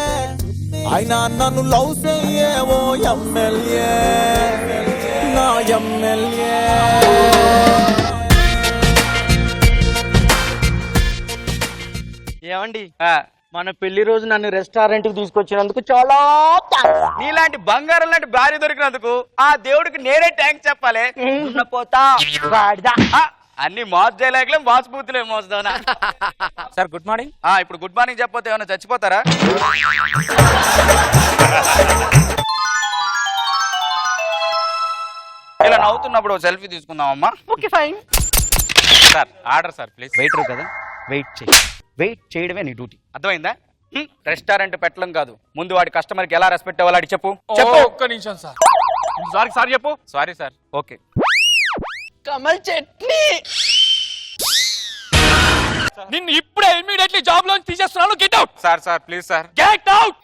అయినా నన్ను లవ్ చెయ్యే ఓ ఎమ్మెల్యే, నా ఎమ్మెల్యే. ఏమండి, మన పెళ్లి రోజు నన్ను రెస్టారెంట్ కి తీసుకొచ్చినందుకు చాలా నీలాంటి బంగారం లాంటి భార్య దొరికినందుకు ఆ దేవుడికి నేనే థ్యాంక్స్ చెప్పాలి. పోతా అన్ని మాస్ డైలాగ్లే మాస్ బూతులే మోస్తానా. Sir good morning. ఇప్పుడు గుడ్ మార్నింగ్ చెప్పకపోతే ఏమైనా చచ్చిపోతారా? ఇలా నవ్వుతున్నప్పుడు సెల్ఫీ తీసుకుందాం అమ్మా. Okay fine. Sir order sir please. Waiter కదా, వెయిట్ చేయడమే నీ డ్యూటీ. అర్థమైందా? రెస్టారెంట్ పెట్టడం కాదు, ముందు వాడి కస్టమర్ కి ఎలా రెస్పెక్ట్ ఇవ్వాలి చెప్పు. ఒక్క నిమిషం సార్. సారీ చెప్పు. Sorry sir. Okay. Kamal chutney. నిన్ను ఇప్పుడే ఇమ్మీడియట్లీ జాబ్ లో తీసేస్తున్నాను. Get out. Sir sir please sir get out.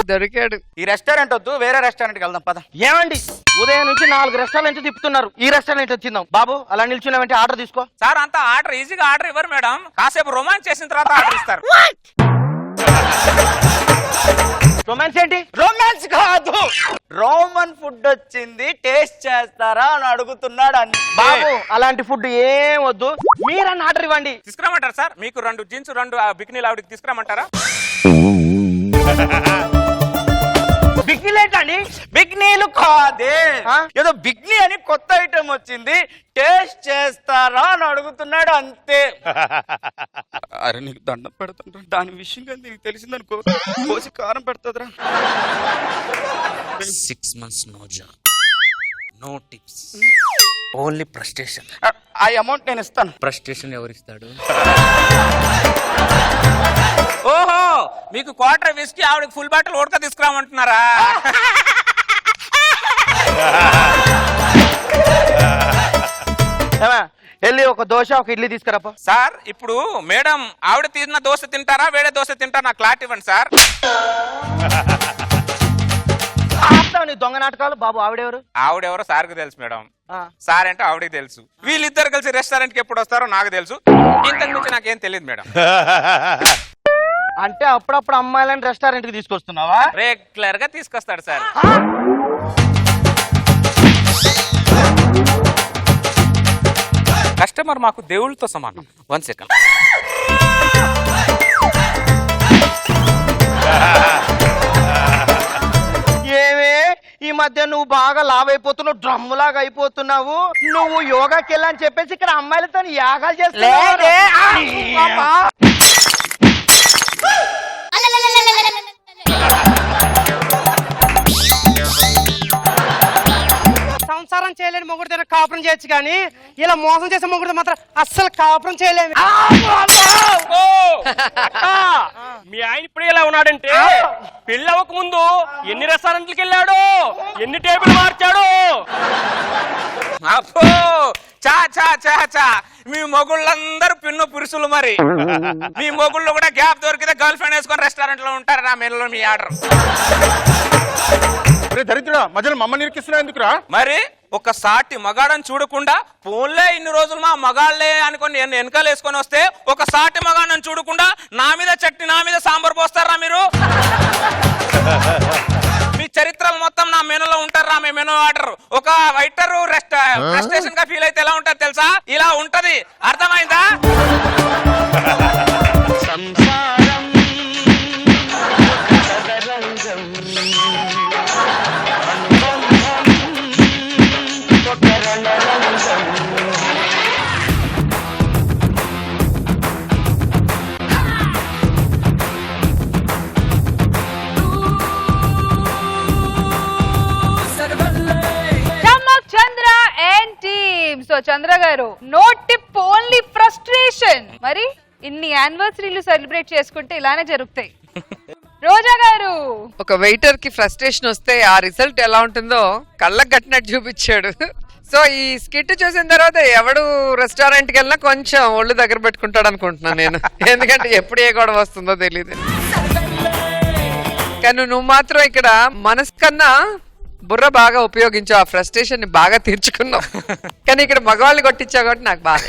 దొరికాడు. ఈ రెస్టారెంట్ వద్దు, వేరే రెస్టారెంట్ కి వెళ్దాం పద. ఏమండి, ఉదయం నుంచి 4 రెస్టారెంట్ తిప్పుతున్నారు, ఈ రెస్టారెంట్ వచ్చిందాం. బాబు అలా నిల్చున్నామంటే ఆర్డర్ తీసుకో. సార్ అంతా ఆర్డర్ ఈజీగా ఆర్డర్ ఇవ్వరు మేడం, కాసేపు రొమాన్స్ చేసిన తర్వాత ఆర్డర్ ఇస్తారు. రొమాన్స్ ఏంటి? రొమాన్స్ కాదు, రోమన్ ఫుడ్ వచ్చింది, టేస్ట్ చేస్తారా అని అడుగుతున్నాడు. బాబు అలాంటి ఫుడ్ ఏం వద్దు, మీరన్న ఆర్డర్ ఇవ్వండి. తీసుకురామంటారా సార్? మీకు 2 జీన్స్ 2 బికినీలు ఆవిడకి తీసుకురామంటారా? బిగ్నీలు ఏంటండి? బిగ్నీలు కాదే, ఏదో బిగ్నీ అని కొత్త ఐటమ్ వచ్చింది, టేస్ట్ చేస్తారా అని అడుగుతున్నాడు అంతే. అరే నీకు దండం పెడతాను, దాని విషయం కానీ నీకు తెలిసిందనుకో కోసి కారం పెడతాదిరా. 6 months no job, no tips, only frustration. ఆ అమౌంట్ నేను ఇస్తాను. ఫ్రస్ట్రేషన్ ఎవరిస్తాడు? ఓహో, మీకు క్వార్టర్ విస్కీ ఆవిడకి ఫుల్ బాటిల్ ఓడక తీసుకురామంటున్నారా? వెళ్ళి ఒక దోశ ఒక ఇడ్లీ తీసుకురాపా. సార్ ఇప్పుడు మేడం ఆవిడ తీసిన దోశ తింటారా వేరే దోశ తింటారా నాకు క్లాట్ ఇవ్వండి సార్. నీ దొంగ నాటకాలు. బాబు ఆవిడెవరు? ఆవిడెవరో సార్కి తెలుసు మేడం, సార్ అంటే ఆవిడకి తెలుసు. వీళ్ళిద్దరు కలిసి రెస్టారెంట్ కి ఎప్పుడు వస్తారో నాకు తెలుసు, ఇంతకు మించి నాకేం తెలియదు మేడం. అంటే అప్పుడప్పుడు అమ్మాయిలని రెస్టారెంట్ కి తీసుకొస్తున్నావా? రెగ్యులర్ గా తీసుకొస్తాడు సార్. కస్టమర్ మాకు దేవుళ్ళతో సమానం. 1 second. ఏమే ఈ మధ్య నువ్వు బాగా లావ్ అయిపోతున్నావు, డ్రమ్ము లాగా అయిపోతున్నావు. నువ్వు యోగాకి వెళ్ళని చెప్పేసి ఇక్కడ అమ్మాయిలతో యాగాలు చేస్తున్నావు. సంసారం చేయలేని మొగుడు దగ్గర కాపురం చేయొచ్చు కానీ ఇలా మోసం చేసే మొగుడు మాత్రం అస్సలు కాపురం చేయలేము. మీ ఆయన ఇప్పుడు ఎలా ఉన్నాడంటే పెళ్లి అవ్వక ముందు ఎన్ని రెస్టారెంట్లకు వెళ్ళాడు, ఎన్ని టేబుల్ మార్చాడు. అప్పో చా చా చా చా, మీ మొగుళ్ళందరూ పిన్ను పురుషులు. మరి మీ మొగుళ్ళు కూడా గ్యాప్ దొరికితే గర్ల్ ఫ్రెండ్ వేసుకొని రెస్టారెంట్ లో ఉంటారు. నా మెనూలో మీ ఆర్డర్. దరిద్రుడా, మధ్యలో మమ్మల్ని ఇరికిస్తున్నా ఎందుకురా? మరి ఒక సాటి మగాడని చూడకుండా పోన్లే ఇన్ని రోజులు మా మగాళ్లే అనుకొని వెనకాల వేసుకొని వస్తే ఒక సాటి మగాడని చూడకుండా నా మీద చట్నీ నా మీద సాంబార్ పోస్తారా మీరు? మీ చరిత్రలు మొత్తం నా మెనూలో ఉంటారా? మీ మెనూ ఆర్డర్ ఒక వైటర్ రెస్టారెంట్ గా ఫీల్ అయితే ఎలా ఉంటది తెలుసా? ఇలా ఉంటది. అర్థమైందా? సంసారం సో చంద్ర గారు, నో టిప్, ఓన్లీ ఫ్రస్ట్రేషన్. మరి ఇన్ని యానివర్సరీలు సెలబ్రేట్ చేసుకుంటే ఇలానే జరుగుతాయి. రోజా గారు, ఒక వెయిటర్ కి ఫ్రస్ట్రేషన్ వస్తే ఆ రిజల్ట్ ఎలా ఉంటుందో కళ్ళకు కట్టినట్టు చూపించాడు. సో ఈ స్కిట్ చూసిన తర్వాత ఎవడు రెస్టారెంట్ కి వెళ్ళినా కొంచెం ఒళ్ళు దగ్గర పెట్టుకుంటాడు అనుకుంటున్నాను నేను. ఎందుకంటే ఎప్పుడు ఏ గొడవ వస్తుందో తెలియదు. కానీ నువ్వు మాత్రం ఇక్కడ మనసు కన్నా బుర్ర బాగా ఉపయోగించు, ఆ ఫ్రస్ట్రేషన్ ని బాగా తీర్చుకున్నావు. కానీ ఇక్కడ మగవాళ్ళు కొట్టించావు కాబట్టి నాకు బాగా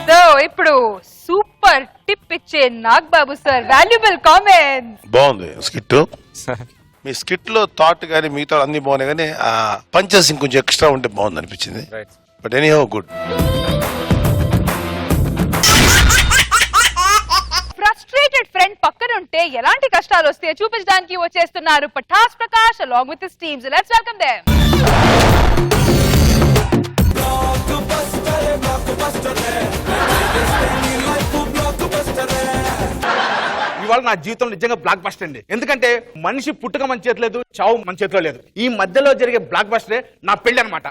సో ఇప్పుడు సూపర్ టిప్ ఇచ్చే నాగ్ బాబు సార్, వాల్యుబుల్ కామెంట్. బాగుంది స్కిట్. మీ స్కిట్ లో థాట్ కానీ మిగతా అన్ని బాగున్నాయి, కానీ ఆ పంచెస్ ఇంకొంచెం ఎక్స్ట్రా ఉంటే బాగుంది అనిపించింది. But any how good. Frustrated friend పక్కన ఉంటే ఎలాంటి కష్టాలు వస్తాయో చూపించడానికి వచ్చేస్తున్నారు Pataas Prakash along with his teams. Let's welcome them. ఇవాళ నా జీవితంలో నిజంగా బ్లాక్ బస్టర్ అండి. ఎందుకంటే మనిషి పుట్టుక మన చేతిలో లేదు, చావు మన చేతిలో లేదు. ఈ మధ్యలో జరిగే బ్లాక్ బస్టరే నా పెళ్లి అనమాట.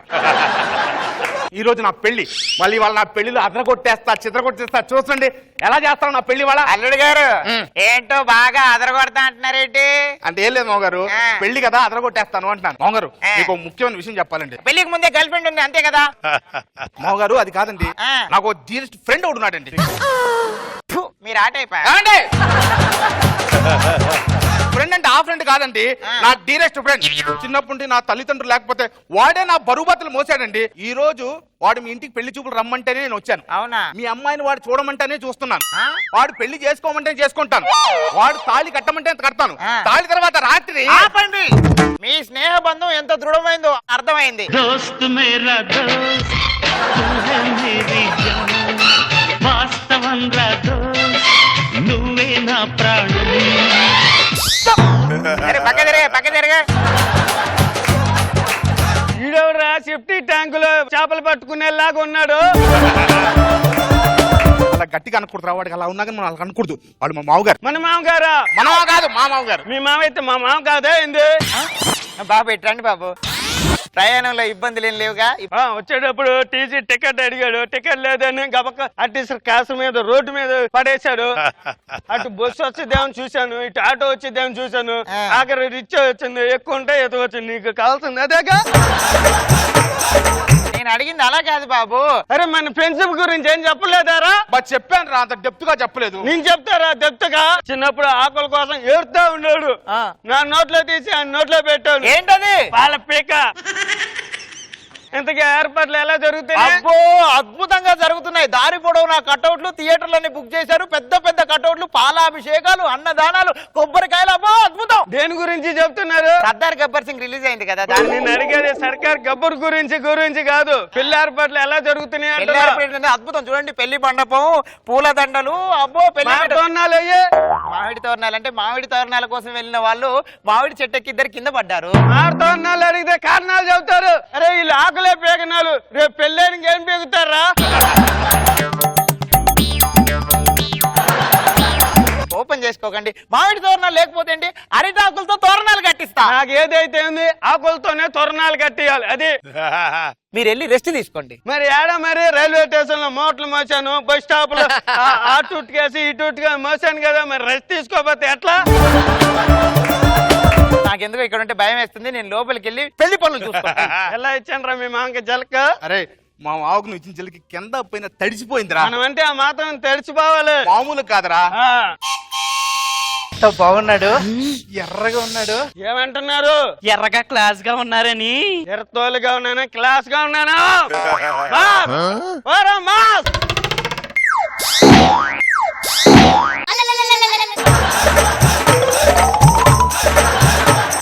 ఈ రోజు నా పెళ్లి, మళ్ళీ వాళ్ళ నా పెళ్లిలో అదర కొట్టేస్తా, చిత్ర కొట్టేస్తా. చూసండి ఎలా చేస్తాను నా పెళ్లి వాళ్ళ. అల్లుడు గారు ఏంటో బాగా అదరగొడతా అంటున్నారేంటి? అంటే ఏం లేదు మామగారు, పెళ్లి కదా అదర కొట్టేస్తాను అంటున్నాను. మామగారు మీకు ముఖ్యమైన విషయం చెప్పాలండి. పెళ్లికి ముందే గర్ల్ ఫ్రెండ్ ఉంది అంతే కదా? మామగారు అది కాదండి, నాకు డియరెస్ట్ ఫ్రెండ్ ఒకటి ఉన్నాడండి. మీరు ఆట అయిపోయా ఫ్రెండ్ అంటే ఫ్రెండ్ కాదండి, నా డీరెస్ట్ ఫ్రెండ్. చిన్నప్పటి నుండి నా తల్లిదండ్రులు లేకపోతే వాడే నా బరువు బతులు మోసాడండి. ఈ రోజు వాడు మీ ఇంటికి పెళ్లి చూపులు రమ్మంటేనే నేను వచ్చాను. అవునా? మీ అమ్మాయిని వాడు చూడమంటేనే చూస్తున్నాను. వాడు పెళ్లి చేసుకోమంటే చేసుకుంటాను. వాడు తాళి కట్టమంటే కడతాను. తాళి తర్వాత రాత్రి ఆపండి. మీ స్నేహ బంధం ఎంత దృఢమైందో అర్థమైంది. దోస్త్ మేరా దోస్త్ తూ హై మేరీ జాన్, వాస్తవం రా దోస్త్ నువ్వే నా ప్రాణం. పక్క జరిగే ఈడెవరా సెఫ్టీ ట్యాంకులో చేపలు పట్టుకునేలాగా ఉన్నాడు. అలా గట్టిగా అనకూడదు, వాడికి అలా ఉన్నా కానీ మనం అలా అనకూడదు. వాడు మా మామగారు. మన మామగారా? మన మామ కాదు, మా మామగారు. మీ మామ అయితే మా మామ కాదా ఏంది? బాబు ఇట్రండి బాబు. ప్రయాణంలో ఇబ్బందులు ఏం లేవుగా? వచ్చేటప్పుడు టీసీ టికెట్ అడిగాడు, టికెట్ లేదని గబక్క అట్టీసర్ కాసు మీద రోడ్డు మీద పడేశాడు. అటు బస్సు వచ్చేదేమని చూశాను, ఇటు ఆటో వచ్చేదేమని చూశాను. ఆఖరి రిచ్ వచ్చింది, ఎక్కువ ఉంటే ఎటు వచ్చింది. నీకు కావాల్సింది అదేగా. నేను అడిగింది అలా కాదు బాబు. అరే మన ఫ్రెండ్షిప్ గురించి ఏం చెప్పలేదారా? చెప్పాను రా, అంత డెప్త్ గా చెప్పలేదు. నేను చెప్తారా డెప్త్ గా? చిన్నప్పుడు ఆకలి కోసం ఏడుతా ఉన్నాడు, నా నోట్లో తీసి ఆయన నోట్లో పెట్టాను. ఏంటది? వాళ్ళ పీక. ఇంతకీ ఏర్పాట్లు ఎలా జరుగుతాయి? అబ్బో అద్భుతంగా జరుగుతున్నాయి. దారి పొడవునా కటౌట్లు, థియేటర్లన్నీ బుక్ చేశారు. పెద్ద పెద్ద కటౌట్లు, పాలాభిషేకాలు, అన్నదానాలు, కొబ్బరికాయలు. అబ్బో అద్భుతం. దేని గురించి చెప్తున్నారు? సర్దార్ గబ్బర్ సింగ్ రిలీజ్ అయింది కదా. నేను అడిగేది సర్కార్ గబ్బర్ గురించి కాదు. పెళ్లి ఏర్పాట్లు ఎలా జరుగుతున్నాయి? అద్భుతం. చూడండి, పెళ్లి మండపం, పూల దండలు. అబ్బో పెళ్లి తోరణాలు అయ్యే. మామిడి తోరణాలు అంటే మామిడి తోరణాల కోసం వెళ్ళిన వాళ్ళు మామిడి చెట్టుకి ఇద్దరు కింద పడ్డారు. మామిడి తోరణాలు అడిగితే కారణాలు చెబుతారు. అరే వీళ్ళు ఆకులే పేగనాలు, రేపు పెళ్ళానికి ఏం పేగుతారా? ఓపెన్ చేసుకోకండి. మామిడి తోరణాలు లేకపోతే ఏంటి, అరిటాకులతో తోరణాలు కట్టిస్తా. నాకు ఏదైతే ఉంది ఆకులతోనే తోరణాలు కట్టియాలి. అది మీరు వెళ్ళి రెస్ట్ తీసుకోండి. మరి ఏడా మరి రైల్వే స్టేషన్ లో మోట్లు మోసాను, బస్ స్టాప్ లో అటుకేసి ఇటుగా మోసాను కదా. మరి రెస్ట్ తీసుకోకపోతే ఎట్లా? నాకెందుకు ఇక్కడ ఉంటే భయం వేస్తుంది. నేను లోపలికి వెళ్ళి పెళ్లి పనులు చూసుకుంటాను. ఎలా ఇచ్చాను రా మీ మామకి జలక? అరే మా మామకు నువ్వు ఇచ్చిన జల్లికి కింద పైన తడిసిపోయిందిరా. మనం అంటే ఆ మాత్రం తడిచిపోవాలి, మామూలు కాదురా. బాగున్నాడు, ఎర్రగా ఉన్నాడు. ఏమంటున్నారు? ఎర్రగా క్లాస్ గా ఉన్నారని. ఎర్రతోలుగా ఉన్నాను, క్లాస్ గా ఉన్నాను.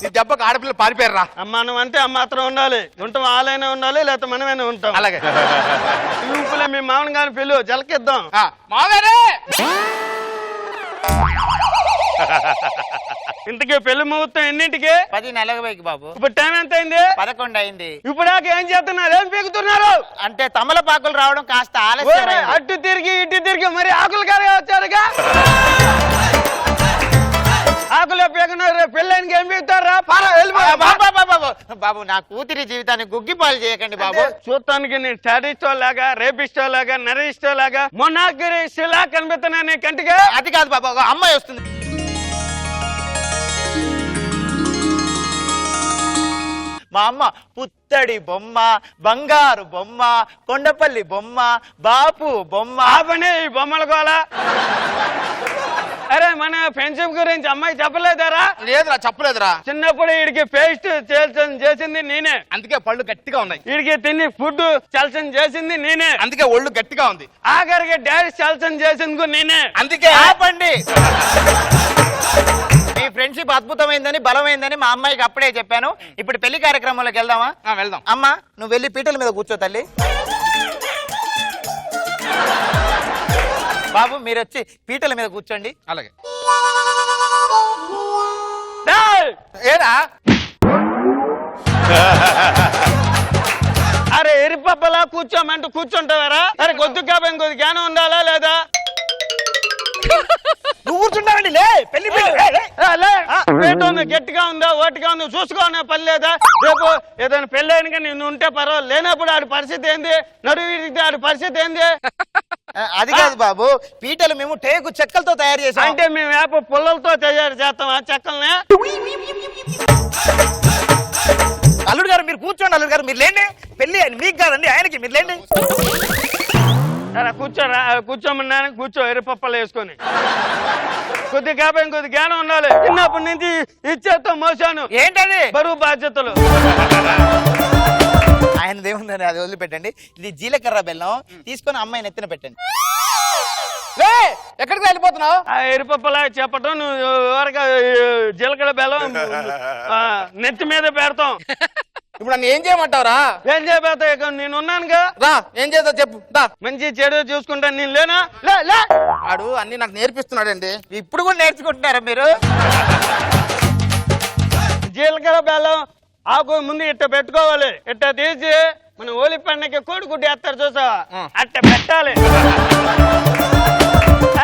ఈ దెబ్బకు ఆడపిల్లలు పారిపోయారా? మనం అంటే ఆ మాత్రం ఉండాలి. ఉంటాం వాళ్ళైనా ఉండాలి, లేకపోతే మనమైనా ఉంటాం. అలాగే ఊపులే మీ మామని కానీ పిలు, జలకిద్దాం. మామగారే ఇంతకీ పెళ్లి ముహూర్తం ఎన్నింటికి? 10:40 బాబు. ఇప్పుడు టైం ఎంత అయింది? 11 అయింది. ఇప్పుడు ఏం చేస్తున్నారు? ఏం పీకుతున్నారు? అంటే తమలపాకులు రావడం కాస్త ఆలస్యం. అటు తిరిగి ఇటు తిరిగి మరి ఆకులు కారే వచ్చారుగా. ఆకులే పీకున్నారు, పెళ్ళానికి ఏం పీకుతారా? బాబు నా కూతురి జీవితాన్ని గుగ్గిపాలు చేయకండి బాబు. చూడటానికి నేను సాడిస్టో లాగా, రేపిస్టో లాగా, నరిస్టో లాగా, మొనాగిరి శిలా కనిపిస్తున్నా నీ కంటిగా? అది కాదు బాబు, ఒక అమ్మాయి వస్తుంది. మా అమ్మ పుత్తడి బొమ్మ, బంగారు బొమ్మ, కొండపల్లి బొమ్మ, బాపు బొమ్మ. ఆపని ఈ బొమ్మల గోల. అరే మన ఫ్రెండ్షిప్ గురించి అమ్మాయి చెప్పలేదారా? లేదురా, చెప్పలేదురా. చిన్నప్పుడు వీడికి పేస్ట్ చేసింది నేనే, అందుకే పళ్ళు గట్టిగా ఉన్నాయి. వీడికి తిని ఫుడ్ చల్సన్ చేసింది నేనే, అందుకే ఒళ్ళు గట్టిగా ఉంది. ఆఖరికి డాడీ చల్సన్ చేసింది నేనే. అందుకే ఆపండి. మీ ఫ్రెండ్షిప్ అద్భుతమైందని, బలమైందని మా అమ్మాయికి అప్పుడే చెప్పాను. ఇప్పుడు పెళ్లి కార్యక్రమంలోకి వెళ్దామా? వెళ్దాం. అమ్మా నువ్వు వెళ్ళి పీటల మీద కూర్చో తల్లి. బాబు మీరు వచ్చి పీటల మీద కూర్చోండి. అలాగే. ఏరా అరే ఎరిపప్పలా కూర్చోమంటూ కూర్చుంటావారా? అరే కొద్ది కాబట్టి ఇంకొద్ది జ్ఞానం ఉండాలా లేదా? నువ్వు కూర్చుంటావండి. లే పెళ్లి ఉంది, గట్టిగా ఉందా, ఓటిగా ఉందా చూసుకోనే పని లేదా? రేపు ఏదైనా పెళ్ళైన నేను ఉంటే పర్వాలేదు, లేనప్పుడు ఆడి పరిస్థితి ఏంది? నడువు విరిగితే ఆడి పరిస్థితి ఏంది? అది కాదు బాబు, పీటలు మేము టేకు చెక్కలతో తయారు చేసాం. అంటే మేము వేప పుల్లలతో తయారు చేస్తాం ఆ చెక్కల్ని. అల్లుడు గారు మీరు కూర్చోండి. అల్లుడు గారు మీరు లేండి. పెళ్లి మీకు కాదండి, ఆయనకి. మీరు లేండి. సరే కూర్చోరా, కూర్చోమన్నాను, కూర్చో ఎరుపప్పలు వేసుకొని. కొద్ది కాపం కొద్ది జ్ఞానం ఉండాలి. చిన్నప్పటి నుంచి ఇచ్చేతో మోసాను. ఏంటది? బరువు బాధ్యతలు. ఆయన దేవుందని అది వదిలిపెట్టండి. ఇది జీలకర్ర బెల్లం తీసుకొని అమ్మాయిని ఎత్తిన పెట్టండి. ఎక్కడికి వెళ్ళిపోతున్నావు? ఆ ఎరుపప్పలా చెప్పటం, నువ్వు ఎవరిగా జీలకర్ర బెల్లం నెత్తి మీద పెడతాం. ఇప్పుడు నన్ను ఏం చేయమంటావురా? ఏం చేయబోతా, నేను ఉన్నానుగా. రా, ఏం చేద్దాం చెప్పు. మంచి చెడు చూసుకుంటాను నేను. లేనా? ఆడు అన్ని నాకు నేర్పిస్తున్నాడండి. ఇప్పుడు కూడా నేర్చుకుంటున్నారా మీరు? జీలకర్ర బెల్లం ఆకు ముందు ఇట్ట పెట్టుకోవాలి. ఇట్ట తీసి మన ఓలి పండగకి కోడిగుడ్డు వేస్తారు చూసా, అట్ట పెట్టాలి.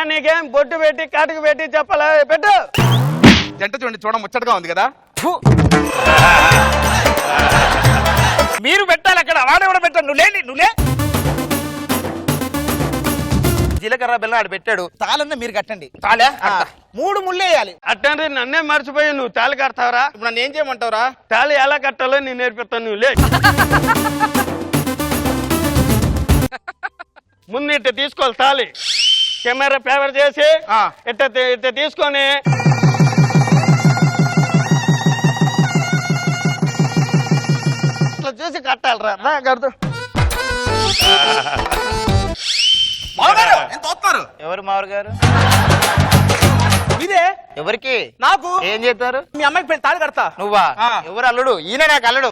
నీకేం బొట్టు పెట్టి కాటుకు పెట్టి చెప్పాలా? పెట్టు. జంట చూడండి, చూడ ముచ్చటగా ఉంది కదా. మీరు పెట్టాలి అక్కడ, వాడెవడ పెట్టాడు. నువ్వే జీలకర్ర బెల్లం ఆడు పెట్టాడు. తాళన్న మీరు కట్టండి. తాళే 3 ముళ్ళు వేయాలి. అట్టండి నన్నే మర్చిపోయి నువ్వు తాళి కడతావరా? ఇప్పుడు నన్ను ఏం చేయమంటావురా? తాళి ఎలా కట్టాలో నేను నేర్పిస్తాను. నువ్వు లే. ముందు ఇట్ట తీసుకోవాలి తాళి. కెమెరా ఫేవర్ చేసి ఇట్ట తీసుకొని ఇట్లా చూసి కట్టాలి. రా కడుతూ. ఎవరు మావర్ గారు? మీరే? ఎవరికి? నాకు. ఏం చేస్తారు? మీ అమ్మాయికి తాళి కడతా. నువ్వా? ఎవరు అల్లుడు? ఈయన నాకు అల్లుడు.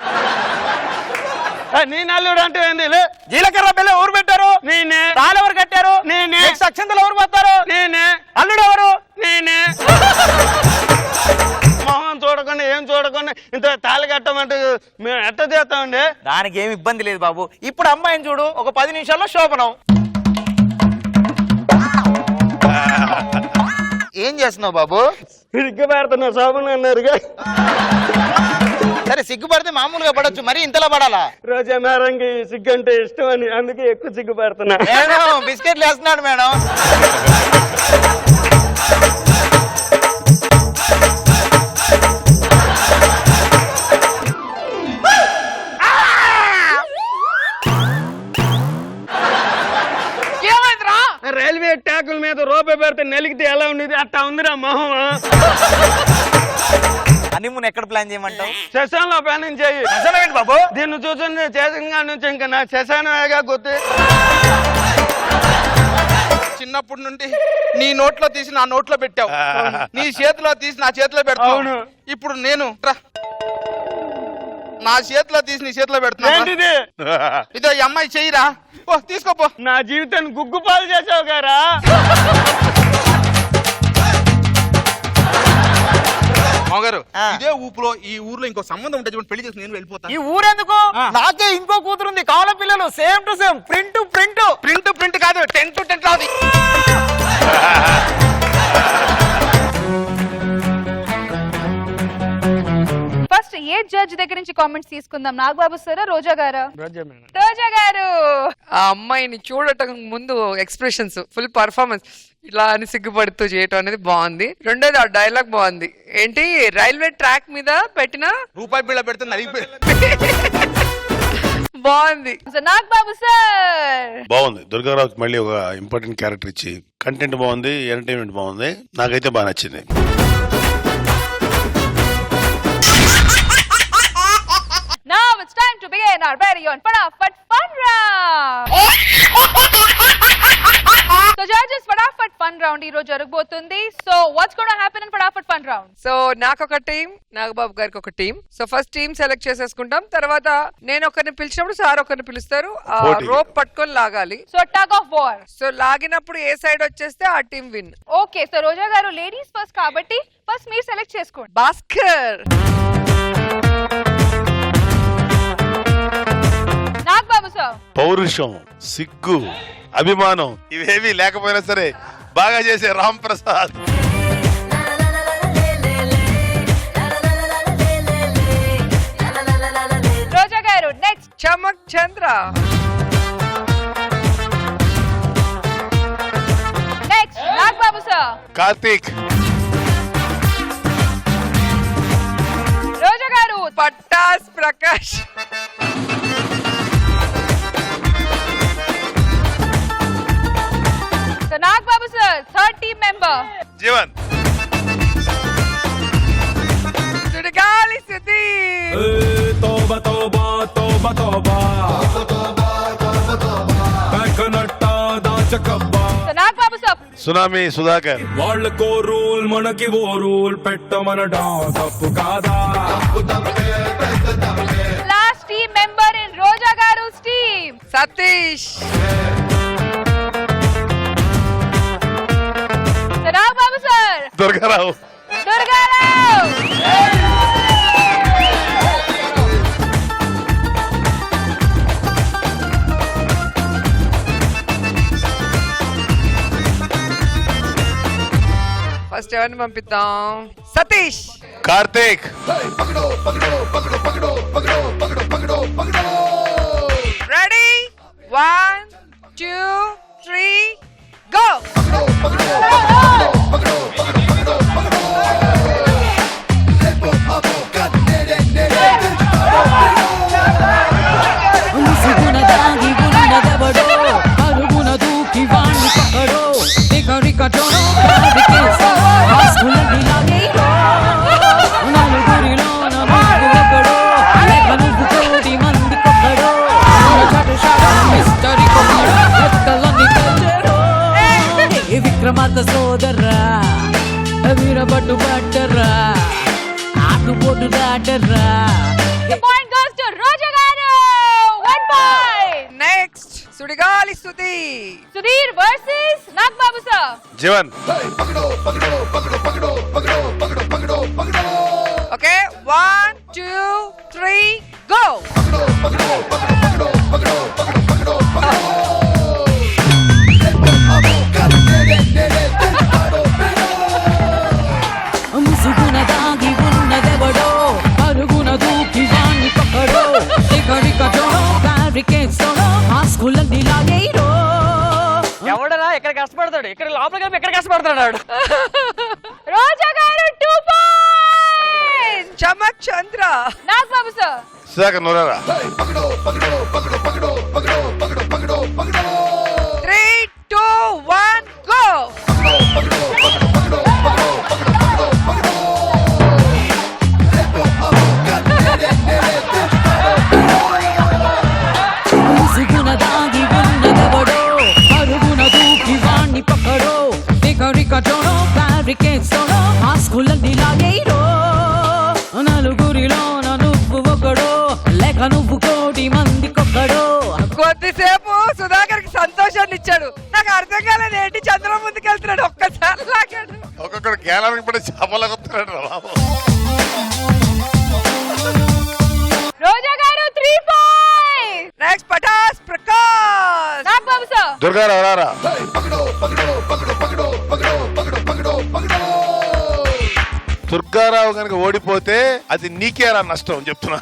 నేను అల్లుడు అంటే ఏంది? జీలకర్ర బెల్లం ఎవరు పెట్టారు? నేనే. తాళి ఎవరు కట్టారు? నేనే. అక్షంతలు ఎవరు పోతారు? నేనే. అల్లుడు ఎవరు? నేనే. మొహం చూడకుండా ఏం చూడకుండా ఇంత తాళి కట్టమంటే మేము ఎట్ట చేస్తామండి? దానికి ఏమి ఇబ్బంది లేదు బాబు. ఇప్పుడు అమ్మాయిని చూడు, ఒక 10 నిమిషాల్లో శోభనం. ఏం చేస్తున్నావు బాబు? సిగ్గుపడుతున్నా శోభనం అన్నారుగా. సరే సిగ్గుపడితే మామూలుగా పడొచ్చు, మరి ఇంతలా పడాలా? రోజా మేడంకి సిగ్గు అంటే ఇష్టం అని అందుకే ఎక్కువ సిగ్గుపడుతున్నా. మేడం బిస్కెట్లు వేస్తున్నాడు మేడం. రైల్వే ట్యాకుల మీద రూపాయి పెడితే నలిగితే ఎలా ఉండేది అట్టా ఉందిరా మొహం. హనీమూన్ ఎక్కడ ప్లాన్ చేయమంటావు? శశానంలో ప్లానింగ్ చేయి. ఏంటి బాబు? దీన్ని చూసింది చేసిన నుంచి ఇంకా నా శశానమేగా గుర్తు. చిన్నప్పటి నుండి నీ నోట్లో తీసి నా నోట్లో పెట్టావు, నీ చేతిలో తీసి నా చేతిలో పెడతావు. ఇప్పుడు నేను నా చేతిలో తీసి నీ చేతిలో పెడుతున్నా. ఇదో ఈ అమ్మాయి చెయ్యిరా. ఓ తీసుకోపో. నా జీవితాన్ని గుగ్గుపాలు చేసావు గారా. మామగారు ఇదే ఊపులో ఈ ఊర్లో ఇంకో సంబంధం ఉంటే చూడండి, పెళ్లి చేసి నేను వెళ్ళిపోతాను. ఈ ఊరెందుకు? నాకే ఇంకో కూతురుంది, కావాల పిల్లలు సేమ్ టు సేమ్, ప్రింట్ కాదు 10 to 10 రాదు. ఫస్ట్ ఏ జడ్జ్ దగ్గర నుంచి కామెంట్స్ తీసుకుందాం? నాగబాబు సారా, రోజా గారా? రోజా గారు. ఆ అమ్మాయిని చూడటం ముందు ఎక్స్ప్రెషన్స్, ఫుల్ పర్ఫార్మెన్స్, ఇట్లా అని సిగ్గుపడుతూ చేయటం అనేది బాగుంది. రెండోది ఆ డైలాగ్ బాగుంది. ఏంటి, రైల్వే ట్రాక్ మీద పెట్టిన రూపాయి బిళ్ళ పెడితే నలిగిపోయి బాగుంది. నాగబాబు సార్ బాగుంది. దుర్గారావుకి మళ్ళీ ఒక ఇంపార్టెంట్ క్యారెక్టర్ ఇచ్చి కంటెంట్ బాగుంది, ఎంటర్టైన్మెంట్ బాగుంది. నాకైతే బాగా నచ్చింది. Now it's time to begin our very own Fadafat Fun Round. So judges, Fadafat Fun Round ee roju jaragbotundi. So what's going to happen in Fadafat Fun Round? So నాకు ఒక team, Nagababu garu ఒక team. So first team select చేసేసుకుంటాం. తర్వాత నేను ఒకరిని పిలిచినప్పుడు sir ఒకరిని పిలుస్తారు. రోప్ పట్టుకొని లాగాలి. So tug of war. So లాగినప్పుడు ఏ సైడ్ వచ్చేస్తే ఆ team win. Okay, so Roja garu ladies first కాబట్టి ఫస్ట్ మీరు సెలెక్ట్ చేసుకోండి. భాస్కర్. నాగబాబు సార్. పౌరుషం, సిగ్గు, అభిమానం ఇవేవి లేకపోయినా సరే బాగా చేసే Ram Prasad. Roja garu next. Chammak Chandra. Next Nagababu sir. Karthik. Roja garu. Patas Prakash. So Nagbabu sir, third team member. Jeevan. Sudigali Sudheer. తోబా తోబా తోబా తోబా కనట్ట దాచకబ్బా. So Nagbabu sir. Tsunami Sudhakar. వాళ్ళకో రూల్ మనకి ఓ రూల్ పెట్టమనడా తప్పు కాదా. Last team member in Roja Garu's team. Satish. So Nagbabu sir. Durgarao. Durgarao. First ఎవరిని పంపిద్దాం? సతీష్. కార్తీక్. Ready 1 2 3 go. ముసుగున దాగి ఉన్నదెవడో అరుగున దూకి వాణ్ణి పక్కడో రికటోనో కాడికేసో ఆస్కులడిలాగేయో నలుగురిలో నలుగు ఒకడో లేక నువ్వు కోటి మంది కొక్కడో చాటు షాడో మిస్టరీ కొక్కడో ఎత్తలని కచ్చడో ఏ విక్రమార్క సోదర్రా వీరబట్టు పట్టర్రా ఆటుపోటు దాటర్రా. The point goes to Roja Garu. 1 point. Next Sudigali Sudheer. Sudhir versus Nagbabu sir. Jeevan. Okay 1 2 3 go. ముసుగున దాగి ఉన్నదెవడో అరుగున దూకి వాణ్ణి పక్కడో రికటోనో కాడికేసో ఆస్కులడిలాగేయో. ఎవడరా ఎక్కడ కష్టపడతాడు, ఇక్కడ లోపలికి ఎక్కడ కష్టపడతాడు. Roja Garu 2 points. చమక్ చంద్ర. Nagbabu sir. సుధాకర్ నోరారా. 3 2 1 గో. ముసుగున దాగి ఉన్నదెవడో అరుగున దూకి వాణ్ణి పక్కడో రికటోనో కాడికేసో ఆస్కులడిలాగేయో నలుగురిలో నువ్వు ఒకడో లేక నువ్వు కోటి మంది కొక్కడో. కొద్దిసేపు సుధాకర్ కి సంతోషాన్ని ఇచ్చాడు. నాకు అర్థం కాలేదు ఏంటి చంద్ర ముందుకెళ్తున్నాడు. ఒక్కసారి లాగాడు. ఒక్కొక్కడు గేలానికి పడి చేపలకు వస్తున్నాడు రా బాబు. Roja Garu 3 points. Next Patas Prakash. Nagbabu sir. Durgarao రారా. దుర్గారావు కనుక ఓడిపోతే అది నీకేరా నష్టం చెప్తున్నా.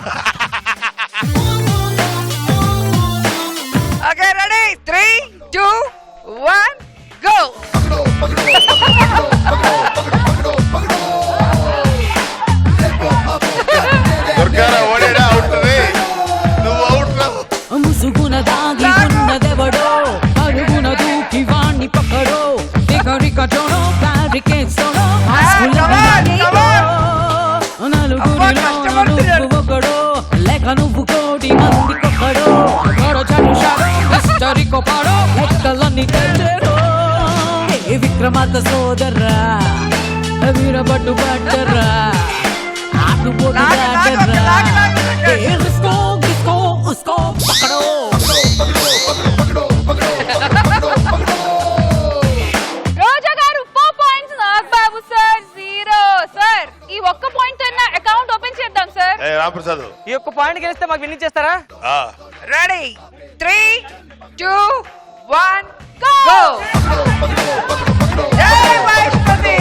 Okay ready 3 2 1 go. దుర్గారావు ఓడేడా అవుట్ రే. నువ్వు అవుట్ రా. ముసుగున దాగి ఉన్నదెవడో అరుగున దూకి వాణ్ణి పక్కడో రికటోనో కాడికేసో ఆస్కులడిలాగేయో నలుగురిలో నువ్వు ఒకడో లేక నువ్వు కోటి మంది కొక్కడో చాటు షాడో మిస్టరీ కొక్కడో ఎత్తలని కచ్చడో ఏ విక్రమార్క సోదర్రా వీరబట్టు పట్టర్రా ఆటుపోటు దాటర్రా. ఏ రిస్కో గిస్కో ఉస్కో పక్కడో. Roja Garu 4 points. Nagbabu sir 0. Sir, ఈ ఒక్క పాయింట్ తో అకౌంట్ ఓపెన్ చేద్దాం సార్. ఏ రామప్రసాద్. ఈ ఒక్క పాయింట్ గెలిస్తే మాకు విన్ చేస్తారా? Ready 3 2 1 go. జై వైష్ణవి.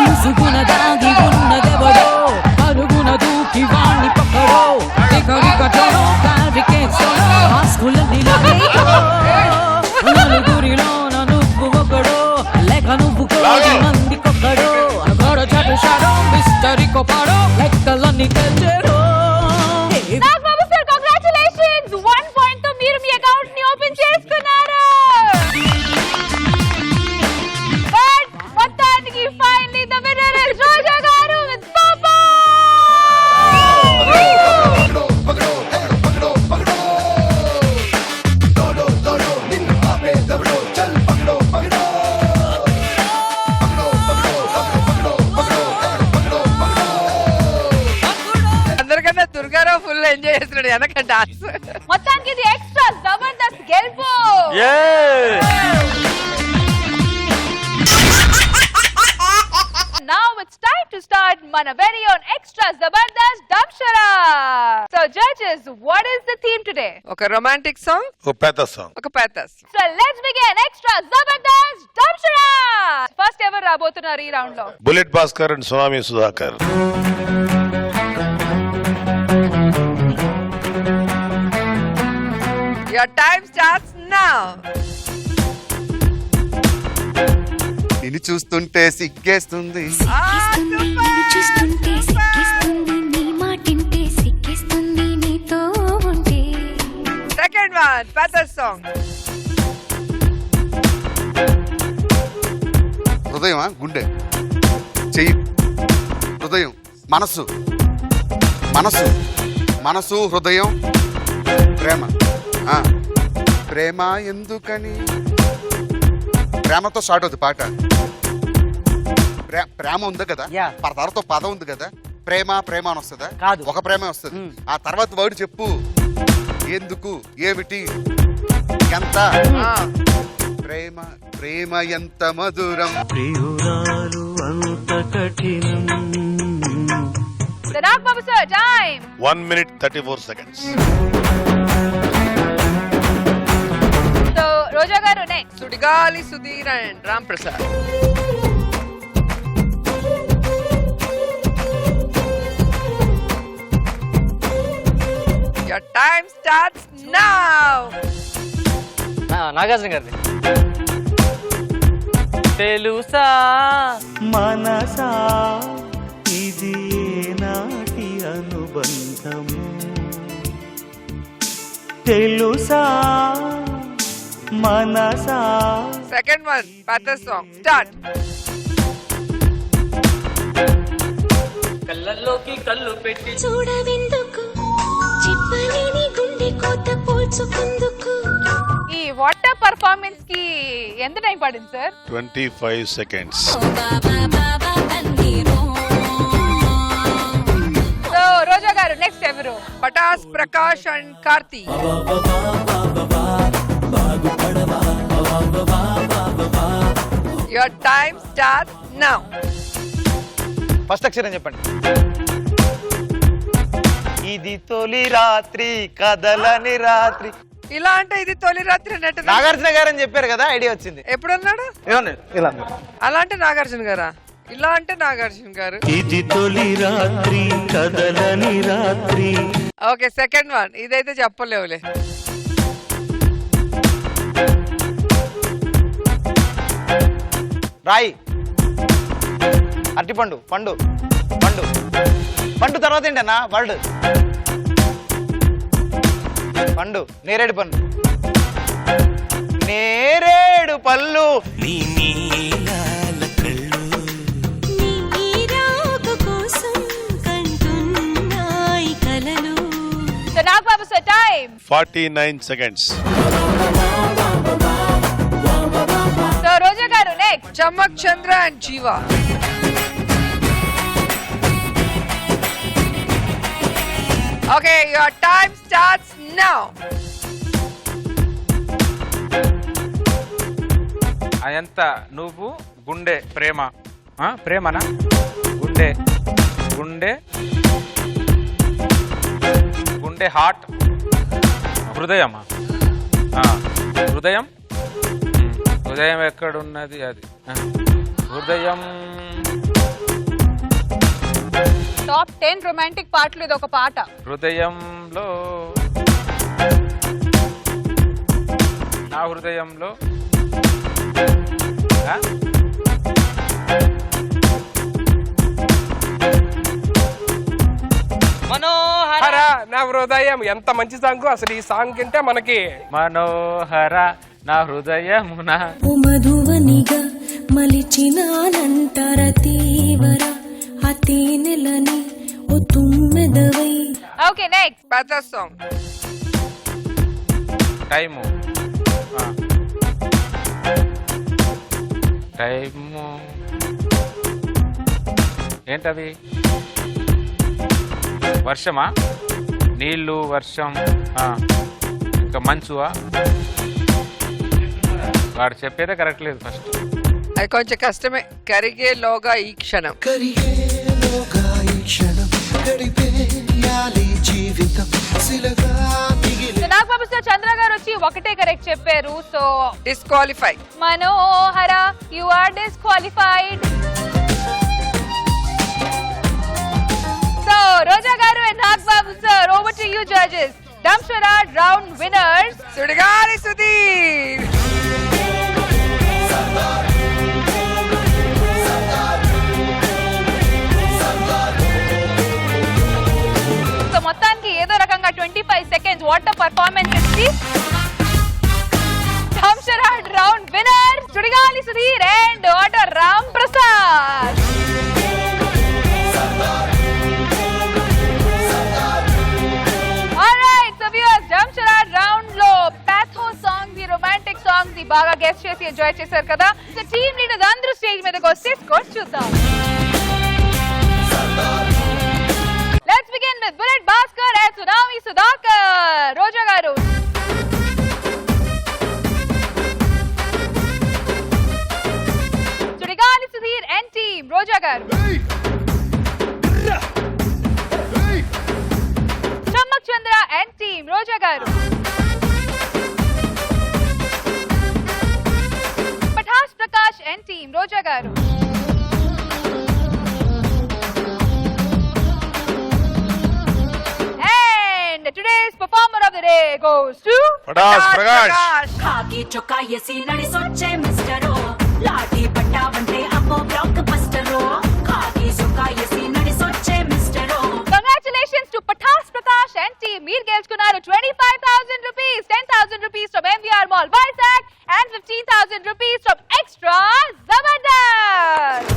ముసుగున దాగి ఉన్నదెవడో అరుగున దూకి వాణ్ణి పక్కడో రికటోనో కాడికేసో ఆస్కులడిలాగేయో నలుగురిలో నువ్వు ఒకడో లేక నువ్వు కోటి మంది కొక్కడో చాటు షాడో మిస్టరీ కొక్కడో లెక్కలన్నీ కచ్చడో. Nagbabu pass. మొత్తానికి ఇది ఎక్స్ట్రా జబర్దస్త్ గెలుపు. Now it's time to start mana very own extra zabardast damshara. So judges, what is the theme today? ఒక రొమాంటిక్ సాంగ్, ఓ పెద్ద సాంగ్. ఒక పాథస్. So let's begin extra zabardast damshara. First ever రాబోతున్నారు ఈ round లో bullet Bhaskar and tsunami Sudhakar. Your time starts now. నిన్ను చూస్తుంటే సిగ్గేస్తుంది. చూస్తుంటే సిక్కిస్తుంది నీ మాటింటే సిక్కిస్తుంది నీతో ఉంటే. Second one, pathos song. హృదయమా గుండె చెయ్యి హృదయం మనసు మనసు మనసు హృదయం ప్రేమ ప్రేమ ఎందుకని ప్రేమతో స్టార్ట్ అవుతుంది పాట. ప్రేమ ఉంది కదా, తర్వాత పదం ఉంది కదా, ప్రేమ ప్రేమ అని వస్తుందా? కాదు, ఒక ప్రేమ వస్తుంది. ఆ తర్వాత వర్డ్ చెప్పు, ఎందుకు, ఏమిటి, ఎంత. ప్రేమ ప్రేమ ఎంత మధురం. ప్రియురాలు అంత కఠినం. Sanak Babu sir, time. 1 minute 34 seconds. So Roja garu next. Sudigali Sudheer and Ram Prasad. Your time starts now. Nagarjuna గారిది. తెలుసా మనసా ఇది నాటి అనుబంధము, తెలుసా మనసా. Second one, pathos song. Start. కళ్ళల్లోకి కళ్ళు పెట్టి చూడవెందుకు చెప్పలేని గుండె కోత పోల్చుకుందుకు. ఈ వాటర్ పర్ఫార్మెన్స్ కి ఎంత టైం పడింది sir? 25 seconds. So Roja garu next ఎవరు? Patas Prakash and Karthi. Your time starts now. First అక్షరం చెప్పండి. ఇది తొలి రాత్రి కదలని రాత్రి. ఇలా అంటే ఇది తొలి రాత్రి అన్నట్టు. నాగార్జున గారు అని చెప్పారు కదా, ఐడియా వచ్చింది. ఎప్పుడు అన్నాడు? అలా అంటే నాగార్జున గారా? ఇలా అంటే నాగార్జున గారు. ఇది తొలి రాత్రి కదలని రాత్రి. Okay, second one. ఇదైతే చెప్పలేవులే. రాయి అరటిపండు పండు పండు పండు తర్వాత ఏంటన్నా వర్డ్ పండు నేరేడు పండు నేరేడు పళ్ళు. నీ నీలాల కళ్ళు నీ రాక కోసం కంటున్నాయి కలలు. Sanak Babu sir, time. 49 seconds. So Roja garu next. Chammak Chandra and Jeeva. Okay, your time starts now. అయంత నువ్వు గుండె ప్రేమ. ప్రేమనా? గుండె గుండె గుండె హార్ట్. హృదయమా? హృదయం హృదయం ఎక్కడున్నది? అది హృదయం. టాప్ 10 రొమాంటిక్ పాటలు ఇది ఒక పాట. హృదయంలో నా హృదయంలో మనోహర నా హృదయం. ఎంత మంచి సాంగ్ అసలు. ఈ సాంగ్ అంటే మనకి మనోహర నా హృదయమున మధువనిగా మలిచినానంతర తీవర అతి నెలని ఓ తుమ్మెదవై. Okay next. Pathos song. Time time ఏంటది? వర్షమా? నీళ్లు, వర్షం, ఇంకా మంచువా? వాడు చెప్పేదే కరెక్ట్ లేదు ఫస్ట్. అది కొంచెం కష్టమే. కరిగేలోగా ఈ క్షణం. నాగబాబు సార్, చంద్ర గారు వచ్చి ఒకటే కరెక్ట్ చెప్పారు. So disqualify. Manohara, you are disqualified. So Roja garu and Nagababu sir, over to you judges. Dumb charades round winners Sudigali Sudheer. So మొత్తానికి ఏదో రకంగా 25 seconds వాట్ అ పర్ఫార్మెన్స్ ఇచ్చి dumb charades round winner Sudigali Sudheer and order Ram Prasad. Round లో పాథో సాంగ్ ది, రొమాంటిక్ సాంగ్ ది బాగా guessed చేసి enjoy చేశారు కదా. టీమ్ లీడర్స్ అందరూ స్టేజ్ మీదకి వస్తే స్కోర్ చూద్దాం. Let's begin with bullet Bhaskar and tsunami Sudhakar. Roja garu. Sudigali Sudheer and team. Roja garu. Chammak Chandra and team. Roja garu. Patas Prakash and team. Roja garu. And today's performer of the day goes to Pataas Prakash. కాకి చొక్కా ఎసి నడిసొచ్చే మిస్టరో, లాఠీ పట్టావంటే అమ్మో బ్లాక్ బస్టరో. కాకి చొక్కా AC నడిసొచ్చే Mysterio. Congratulations to Pathas Prakash and team. మీరు గెలుచుకున్నారు 25,000 rupees, 10,000 rupees from MVR Mall Vizag and 15,000 rupees from Extra Zabardast.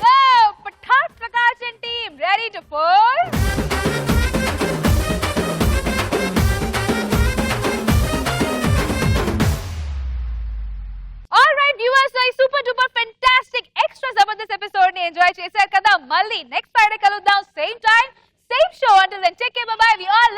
So, Pathas Prakash and team ready to pull? Super duper fantastic extra Jabardasth episode ని enjoy చేశారు కదా. మళ్ళీ next Friday కలుద్దాం, same time same show. Until then take care, bye bye. We all